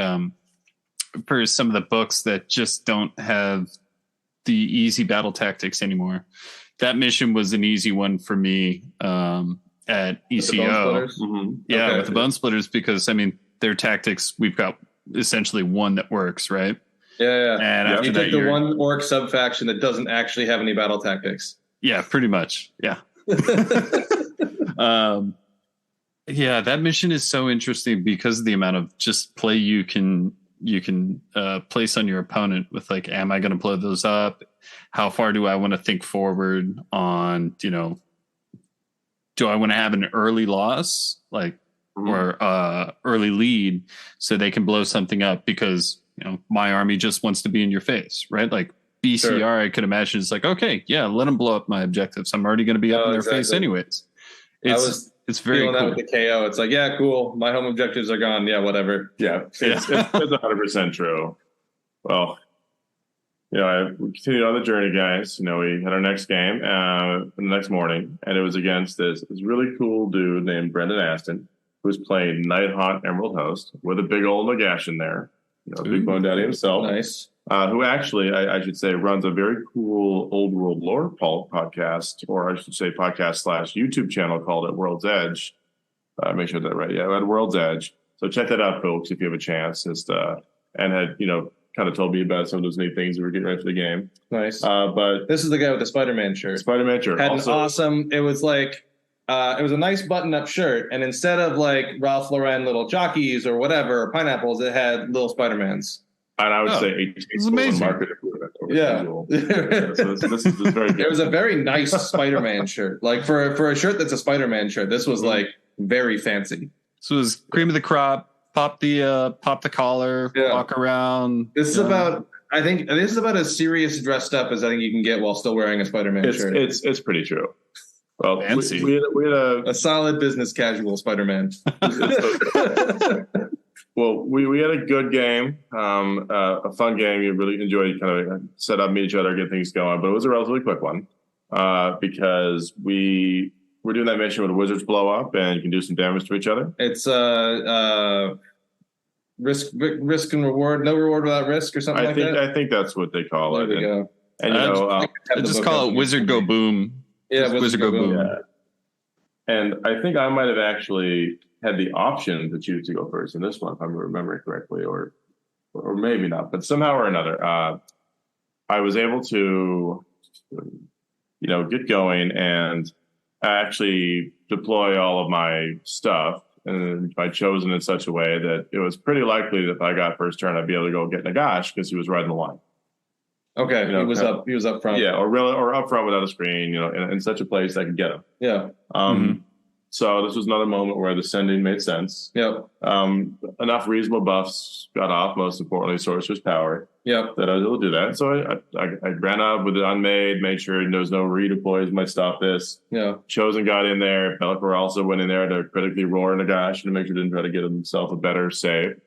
for some of the books that just don't have the easy battle tactics anymore. That mission was an easy one for me at ECO. With the Bone Splitters, because I mean their tactics, we've got essentially one that works, right? Yeah. And after you that, take the one orc sub faction that doesn't actually have any battle tactics. Yeah, pretty much. Yeah. That mission is so interesting because of the amount of just play you can place on your opponent with like, am I going to blow those up? How far do I want to think forward on, do I want to have an early loss, like, or early lead so they can blow something up because, my army just wants to be in your face, right? Like BCR, sure. I could imagine it's like, okay, yeah, let them blow up my objectives. I'm already going to be up in their face anyways. It's very cool. That with the KO. It's like, yeah, cool. My home objectives are gone. Yeah, whatever. Yeah, it's 100% true. Well, we continued on the journey, guys. We had our next game the next morning, and it was against this really cool dude named Brendan Aston, who was playing Nighthawk Emerald Host with a big old Nagash in there. Big Bone Daddy himself. Nice. Who actually, I should say, runs a very cool old world lore podcast, or I should say podcast / YouTube channel called At World's Edge. Make sure that's right. Yeah, At World's Edge. So check that out, folks, if you have a chance. And had, kind of told me about some of those neat things we were getting ready for the game. Nice. But this is the guy with the Spider-Man shirt. Spider-Man shirt. Had also, an awesome, it was like, it was a nice button-up shirt, and instead of like Ralph Lauren little jockeys or whatever, pineapples, it had little Spider-Mans. And I would say it's amazing. Market improvement. Yeah. So this is very good. It was a very nice Spider-Man shirt. Like for a shirt that's a Spider-Man shirt, this was like very fancy. So it was cream of the crop. Pop the collar. Walk around. This is about. I think this is about as serious dressed up as I think you can get while still wearing a Spider-Man shirt. It's pretty true. Well, fancy. We had a solid business casual Spider-Man. Well, we had a good game, a fun game. You really enjoyed kind of set up, meet each other, get things going. But it was a relatively quick one because we're doing that mission where the wizards blow up and you can do some damage to each other. It's risk and reward, no reward without risk, or something like that. I think that's what they call it. There we go. And I just call it Wizard Go Boom. Yeah, Wizard Go Boom. Yeah. And I think I might have actually had the option to choose to go first in this one, if I'm remembering correctly, or maybe not. But somehow or another, I was able to, get going and actually deploy all of my stuff, and I chosen in such a way that it was pretty likely that if I got first turn, I'd be able to go get Nagash because he was riding the line. Okay, he was up front. Yeah, or up front without a screen, in such a place I could get him. Yeah. So this was another moment where the sending made sense. Yep. Enough reasonable buffs got off, most importantly, Sorcerer's Power. Yep. That I was able to do that. So I ran up with it unmade, made sure there was no redeploys might stop this. Yeah. Chosen got in there. Be'lakor also went in there to critically roar Nagash and make sure he didn't try to get himself a better save.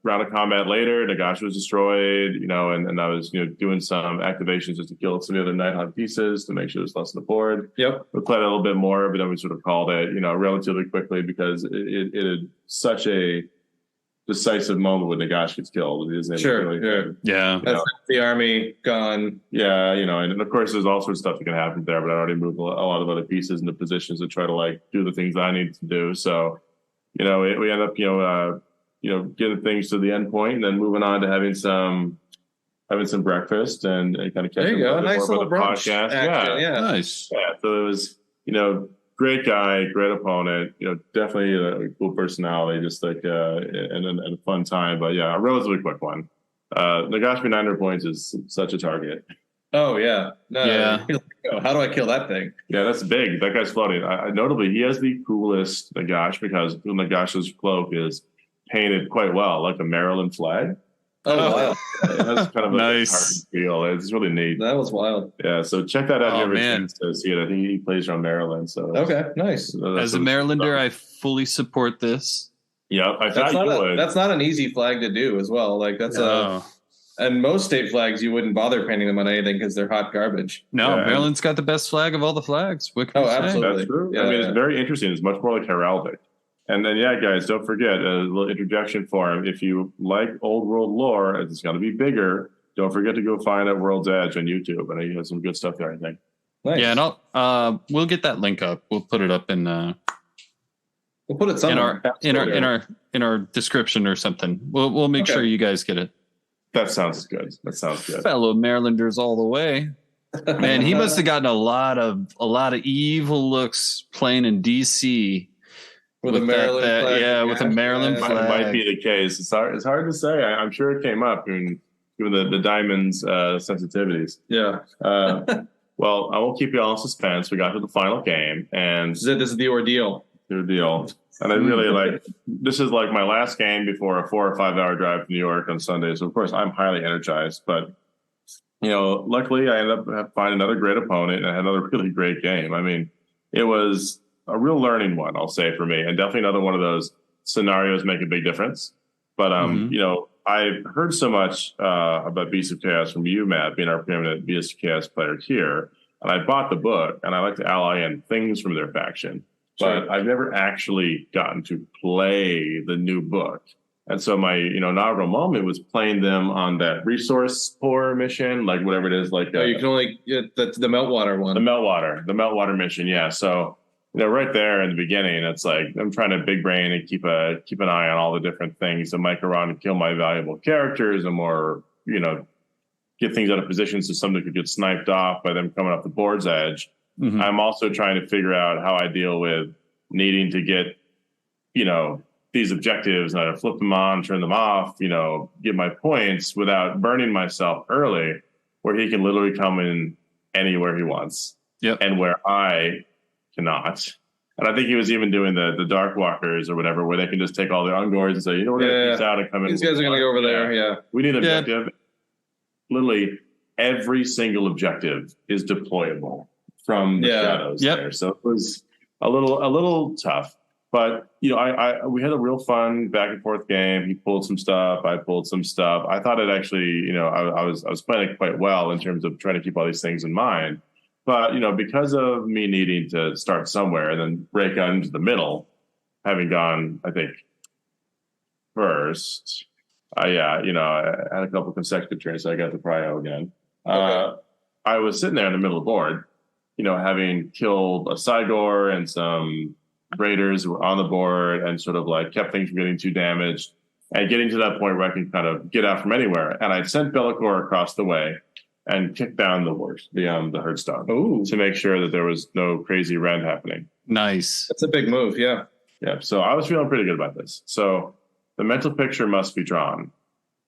Round of combat later, Nagash was destroyed, and I was, doing some activations just to kill some of the other Nighthawk pieces to make sure there's less on the board. Yep. We played a little bit more, but then we sort of called it, relatively quickly because it had such a decisive moment when Nagash gets killed. Sure. Yeah. That's the army gone. Yeah, and of course there's all sorts of stuff that can happen there, but I already moved a lot of other pieces into positions to try to do the things I needed to do. So, we end up, getting things to the end point and then moving on to having some breakfast and kind of catching up. Nice little brunch. Podcast. Yeah. Nice. Yeah. So it was, great guy, great opponent, definitely a cool personality, just and a fun time. But yeah, a relatively quick one. Nagash 900 points is such a target. Oh yeah. Yeah. How do I kill that thing? Yeah, that's big. That guy's floating. Notably, he has the coolest Nagash because Nagash's cloak is painted quite well, like a Maryland flag. Oh, wow. That's kind of nice. A feel. It's really neat. That was wild. Yeah, so check that out if you ever chance to see it. I think he plays around Maryland. So okay, nice. As a Marylander, I fully support this. Yeah, I thought you would. That's not an easy flag to do as well. Like that's And most state flags, you wouldn't bother painting them on anything because they're hot garbage. No, Maryland's got the best flag of all the flags. What can we say? Absolutely. That's true. Yeah, I mean, it's very interesting. It's much more like heraldic. And then, guys, don't forget a little interjection for him. If you like old world lore, it's going to be bigger. Don't forget to go find out World's Edge on YouTube. I know he has some good stuff there, I think. Nice. Yeah, and we'll get that link up. We'll put it up in we'll put it somewhere in our description or something. We'll make sure you guys get it. That sounds good. Fellow Marylanders all the way. Man, he must have gotten a lot of evil looks playing in DC. With a Maryland flag. With a Maryland flag. It might be the case. It's hard to say. I'm sure it came up given the Diamonds sensitivities. Yeah. Well, I won't keep you all in suspense. We got to the final game, and this is the ordeal. The ordeal. And I really this is like my last game before a 4 or 5 hour drive to New York on Sunday. So of course I'm highly energized, but luckily I ended up finding another great opponent and I had another really great game. I mean, it was a real learning one, I'll say, for me, and definitely another one of those scenarios make a big difference. But I've heard so much about Beasts of Chaos from you, Matt, being our preeminent Beasts of Chaos player here, and I bought the book, and I like to ally in things from their faction, but I've never actually gotten to play the new book. And so my inaugural moment was playing them on that resource pour mission, like whatever it is, like you can only get the Meltwater one, the Meltwater mission, yeah. So right there in the beginning, it's like I'm trying to big brain and keep an eye on all the different things that might go around and kill my valuable characters, and more, get things out of position so somebody could get sniped off by them coming up the board's edge. Mm-hmm. I'm also trying to figure out how I deal with needing to get, these objectives and I flip them on, turn them off, get my points without burning myself early, where he can literally come in anywhere he wants. Yep. And where I cannot. And I think he was even doing the Dark Walkers or whatever, where they can just take all their Ungors and say, we're going to peace out and come in. These guys are going to go over there. Yeah. We need an objective. Literally every single objective is deployable from the shadows there. So it was a little tough, but we had a real fun back and forth game. He pulled some stuff. I pulled some stuff. I thought it actually, I was playing it quite well in terms of trying to keep all these things in mind. But, because of me needing to start somewhere and then break out into the middle, having gone, I think, first, I had a couple consecutive turns, so I got the prio again. Okay. I was sitting there in the middle of the board, having killed a Sigor and some raiders who were on the board and sort of like kept things from getting too damaged and getting to that point where I can kind of get out from anywhere. And I sent Bellicor across the way and kicked down the Herdstone to make sure that there was no crazy rend happening. Nice. That's a big move, yeah. Yeah, so I was feeling pretty good about this. So the mental picture must be drawn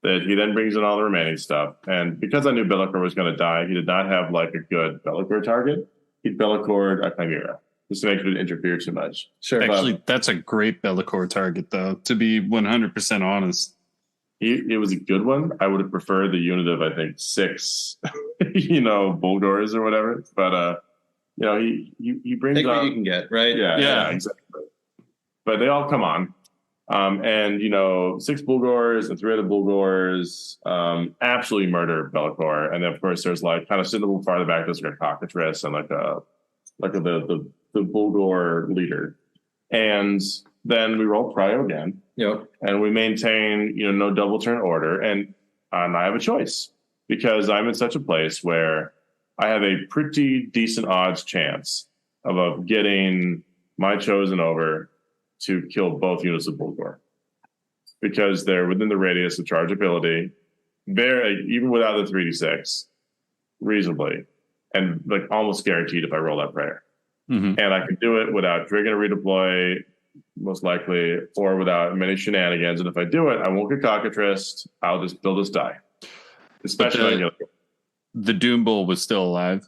that he then brings in all the remaining stuff. And because I knew Bellicor was going to die, he did not have like a good Bellicor target. He'd Bellicored a Chimera just to make sure it didn't interfere too much. Sure. Actually, that's a great Bellicor target, though, to be 100% honest. It was a good one. I would have preferred the unit of, I think, 6, Bulgors or whatever. But, he brings take what you can get, right? Yeah, exactly. But they all come on. And 6 Bulgors and 3 other Bulgors absolutely murder Bellicor. And then, of course, there's like kind of sitting a little farther back, there's like a cockatrice and the Bulgor leader. And then we roll prio again. Yep. And we maintain, no double turn order. And I have a choice because I'm in such a place where I have a pretty decent odds chance of getting my chosen over to kill both units of Bulgor because they're within the radius of charge ability, even without the 3d6, reasonably, and like almost guaranteed if I roll that prayer. Mm-hmm. And I can do it without triggering a redeploy, most likely, or without many shenanigans. And if I do it, I won't get cockatriced. I'll just build this die. Especially the Doom Bull was still alive.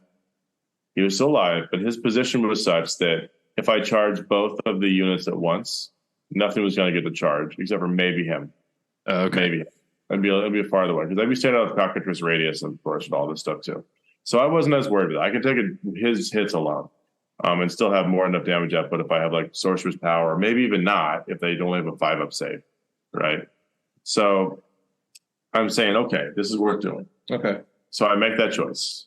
He was still alive, but his position was such that if I charged both of the units at once, nothing was going to get the charge except for maybe him. Okay. Maybe. It'd be farther away because I'd be standing out of cockatrice radius, of course, and all this stuff too. So I wasn't as worried with it. I could take his hits alone. And still have more enough damage output if I have like Sorcerer's Power, or maybe even not if they only have a 5-up save, right? So I'm saying, okay, this is worth doing. Okay. So I make that choice.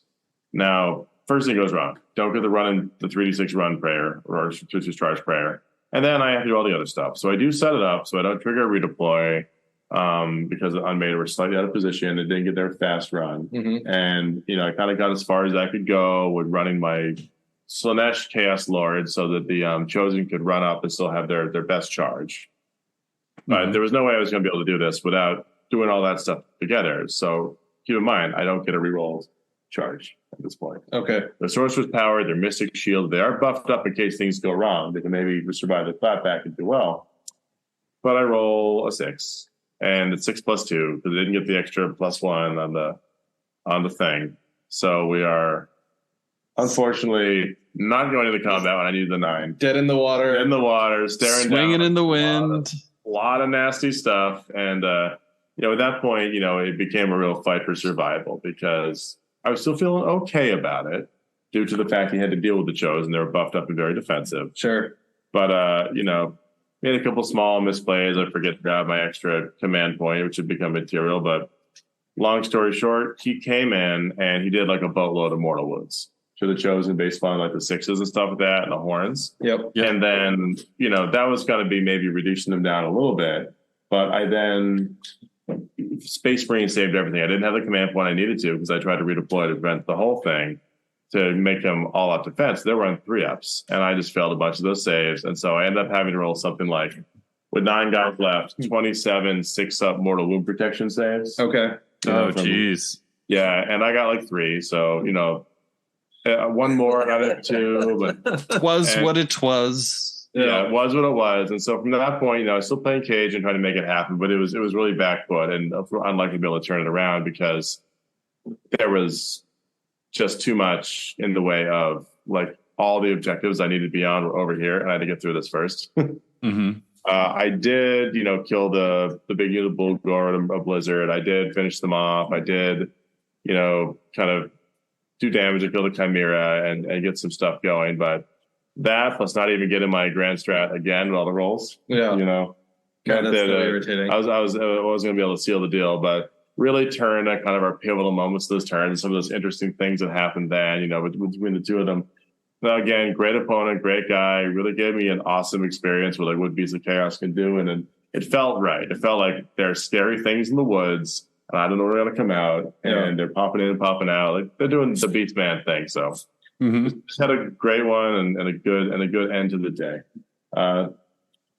Now, first thing goes wrong. Don't get the 3d6 run prayer or charge prayer. And then I have to do all the other stuff. So I do set it up so I don't trigger a redeploy because the Unmated were slightly out of position. It didn't get their fast run. And, I kind of got as far as I could go with running my Slanesh Chaos Lord so that the Chosen could run up and still have their best charge. But there was no way I was going to be able to do this without doing all that stuff together. So keep in mind, I don't get a reroll charge at this point. Okay. The Sorcerer's Power, their Mystic Shield, they are buffed up in case things go wrong. They can maybe survive the clapback and do well. But I roll a 6. And it's 6 + 2 because I didn't get the extra +1 on the thing. So we are unfortunately not going to the combat when I need the 9. Dead in the water. Dead in the water, staring swinging down in the wind. A lot of nasty stuff. And, at that point, it became a real fight for survival because I was still feeling okay about it due to the fact he had to deal with the Chosen. They were buffed up and very defensive. Sure. But, made a couple small misplays. I forget to grab my extra command point, which had become material. But long story short, he came in and he did like a boatload of mortal wounds to the Chosen based on like the 6s and stuff like that and the horns. Yep. And then, that was going to be maybe reducing them down a little bit. But I then Space Marine saved everything. I didn't have the command point I needed to because I tried to redeploy to prevent the whole thing to make them all up defense. They were on 3-ups, and I just failed a bunch of those saves. And so I ended up having to roll something like, with 9 guys left, 27 6-up mortal wound protection saves. Okay. Oh, jeez. Yeah, and I got like 3. So, one more out of 2. But what it was. Yeah, it was what it was. And so from that point, I was still playing Cage and trying to make it happen, but it was really back foot and unlikely to be able to turn it around because there was just too much in the way of like all the objectives I needed to be on were over here, and I had to get through this first. I did, kill the big unit of Bullgore, a Blizzard. I did finish them off. I did, kind of do damage and kill the Chimera and get some stuff going. But that plus not even getting my grand strat again with all the rolls. Yeah. That's so irritating. I wasn't going to be able to seal the deal, but really turned at kind of our pivotal moments, those turns, some of those interesting things that happened then, between the two of them. Now, again, great opponent, great guy, really gave me an awesome experience with like what Beasts of Chaos can do. And it felt right. It felt like there are scary things in the woods, and I don't know where they're going to come out, and they're popping in and popping out. Like they're doing the Beast Man thing. So just had a great one and a good end to the day.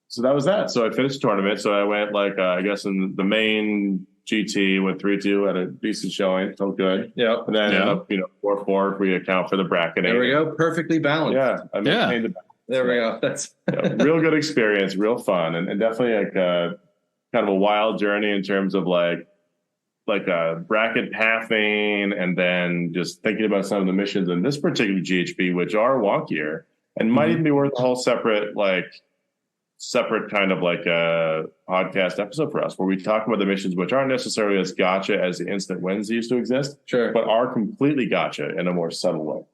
So that was that. So I finished the tournament. So I went I guess in the main GT went 3-2, had a decent showing, felt good. Yeah. And then ended up, 4-4 if we account for the bracketing. There we go. Perfectly balanced. Yeah. I maintained the balance. There we go. That's real good experience, real fun, and definitely like kind of a wild journey in terms of like bracket pathing, and then just thinking about some of the missions in this particular GHB, which are wonkier and might even be worth a whole separate kind of like a podcast episode for us, where we talk about the missions which aren't necessarily as gotcha as the instant wins used to exist, sure, but are completely gotcha in a more subtle way.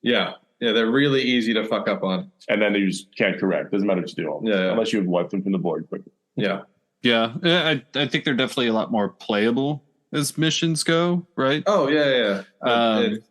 Yeah, they're really easy to fuck up on, and then you just can't correct. Doesn't matter what you do, unless you've wiped them from the board quickly. Yeah. I think they're definitely a lot more playable as missions go, right? Oh yeah.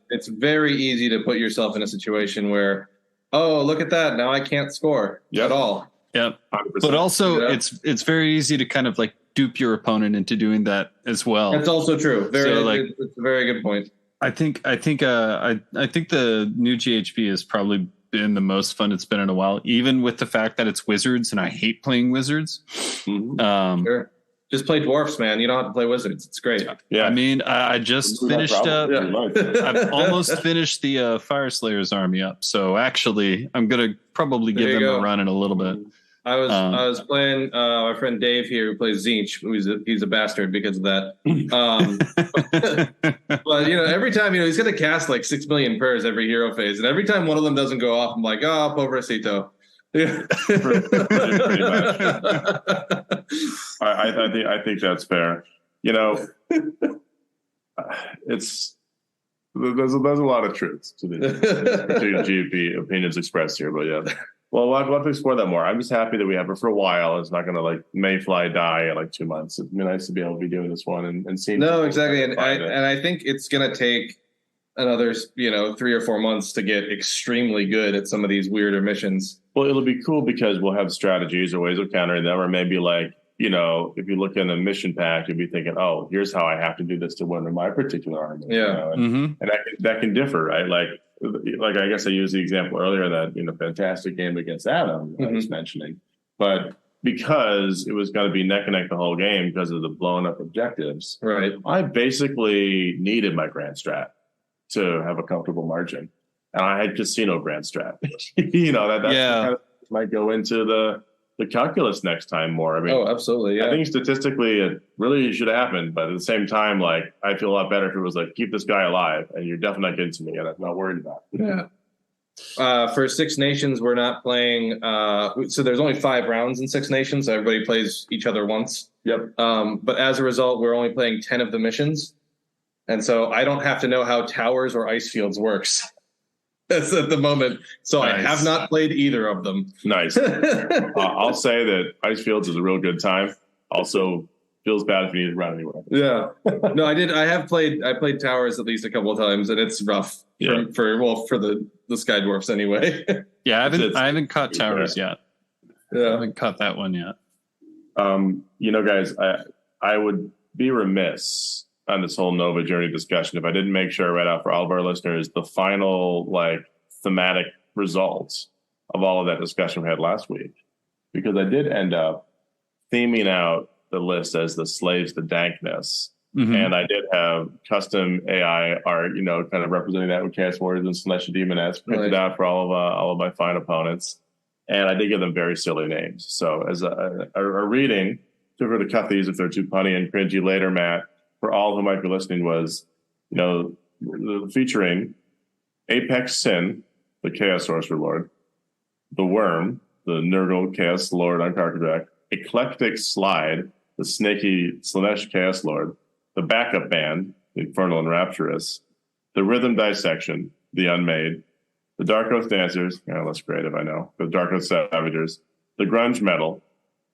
It's very easy to put yourself in a situation where, oh, look at that, now I can't score at all. Yep. 100%. But also it's very easy to kind of like dupe your opponent into doing that as well. That's also true. It's a very good point. I think the new GHP has probably been the most fun it's been in a while, even with the fact that it's wizards and I hate playing wizards. Sure. Just play dwarfs, man. You don't have to play wizards. It's great. Yeah. I mean, I just finished up. I've almost finished the Fire Slayers army up. So actually, I'm going to probably give them a run in a little bit. I was playing my friend Dave here who plays Zinch. He's a bastard because of that. But every time he's going to cast like 6 million prayers every hero phase, and every time one of them doesn't go off, I'm like, oh, pobrecito. Yeah. Pretty much. I think that's fair. There's a lot of truths to the GP opinions expressed here, but yeah. Well, we'll have to explore that more. I'm just happy that we have it for a while. It's not going to like mayfly die in like 2 months. It'd be nice to be able to be doing this one and seeing. No, exactly. And I think it's going to take another, 3 or 4 months to get extremely good at some of these weirder missions. Well, it'll be cool because we'll have strategies or ways of countering them, or maybe like, if you look in a mission pack, you'll be thinking, oh, here's how I have to do this to win my particular army. Yeah. And that can differ, right? Like I guess I used the example earlier that, fantastic game against Adam I was mentioning. But because it was going to be neck and neck the whole game because of the blown up objectives, right? I basically needed my grand strat to have a comfortable margin. And I had casino grand strat. That kind of might go into the calculus next time more. I mean, oh, absolutely. Yeah. I think statistically it really should happen, but at the same time, like I feel a lot better if it was like keep this guy alive, and you're definitely not getting to me, and I'm not worried about it. Yeah. For Six Nations, we're not playing. So there's only 5 rounds in Six Nations. So everybody plays each other once. Yep. But as a result, we're only playing 10 of the missions, and so I don't have to know how towers or ice fields works. That's at the moment. So nice. I have not played either of them. Nice. I'll say that Ice Fields is a real good time. Also, feels bad if you need to run anywhere. Yeah. No, I did. I played Towers at least a couple of times, and it's rough for the Sky Dwarfs anyway. Yeah, I haven't caught Towers yet. Yeah. I haven't caught that one yet. Guys, I would be remiss on this whole Nova journey discussion if I didn't make sure I read out for all of our listeners the final thematic results of all of that discussion we had last week, because I did end up theming out the list as the slaves to dankness, and I did have custom AI art, kind of representing that with Chaos Warriors and Celestial Demonettes printed out for all of my fine opponents, and I did give them very silly names. So as a reading, feel free to cut these if they're too punny and cringy later, Matt. For all who might be listening, was, featuring Apex Sin, the Chaos Sorcerer Lord, the Worm, the Nurgle Chaos Lord on Karkadrak, Eclectic Slide, the Snaky Slanesh Chaos Lord, the Backup Band, the Infernal and Rapturous, the Rhythm Dissection, the Unmade, the Dark Oath Dancers, less creative, I know, the Dark Oath Savagers, the Grunge Metal,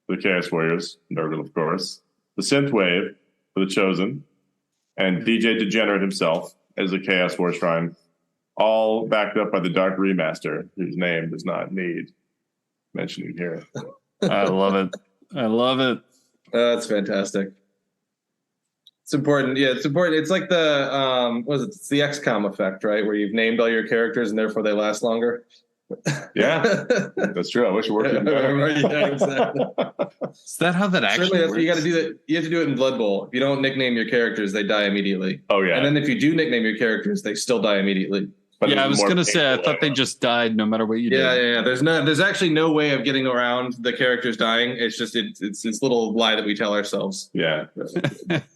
the Chaos Warriors, Nurgle, of course, the Synth Wave, for the Chosen, and DJ Degenerate himself as a Chaos War Shrine, all backed up by the Dark Remaster, whose name does not need mentioning here. I love it. That's fantastic. It's important. Yeah, it's important. It's like the it's the XCOM effect, right? Where you've named all your characters and therefore they last longer. Yeah, that's true. I wish it worked even better. Yeah, exactly. Is that how that actually works? You got to do that. You have to do it in Blood Bowl. If you don't nickname your characters, they die immediately. Oh yeah. And then if you do nickname your characters, they still die immediately. But yeah, I was going to say, I thought they just died no matter what you did. Yeah. There's actually no way of getting around the characters dying. It's just it's this little lie that we tell ourselves. Yeah.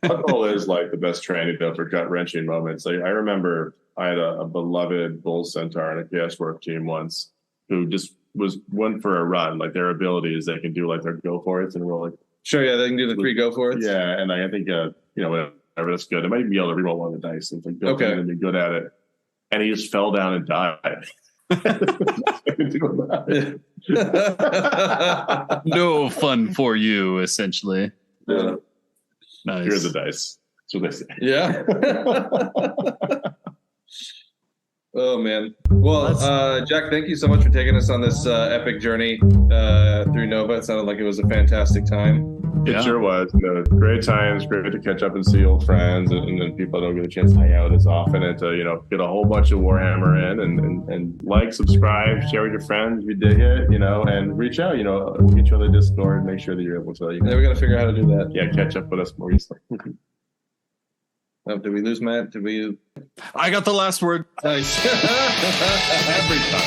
Blood Bowl is like the best training though for gut wrenching moments. I remember I had a beloved Bull Centaur on a Chaos Work team once who just went for a run. Like their ability is they can do like their go for it and roll like. Sure, yeah, they can do the 3 go for it. Yeah, and I think whatever, that's good. I might be able to reroll one of the dice and go and be good at it. And he just fell down and died. No fun for you, essentially. Yeah. Nice. Here's the dice. That's what they say. Yeah. Oh man. Well, Jack, thank you so much for taking us on this epic journey through Nova. It sounded like it was a fantastic time. It sure was. Great times, great to catch up and see old friends, and then people don't get a chance to hang out as often, and to get a whole bunch of Warhammer in, and like, subscribe, share with your friends if you dig it, and reach out. We'll get you on the Discord and make sure that you're able to. Yeah, we got to figure out how to do that. Yeah, catch up with us more easily. Did we lose Matt? I got the last word. Nice. Every time.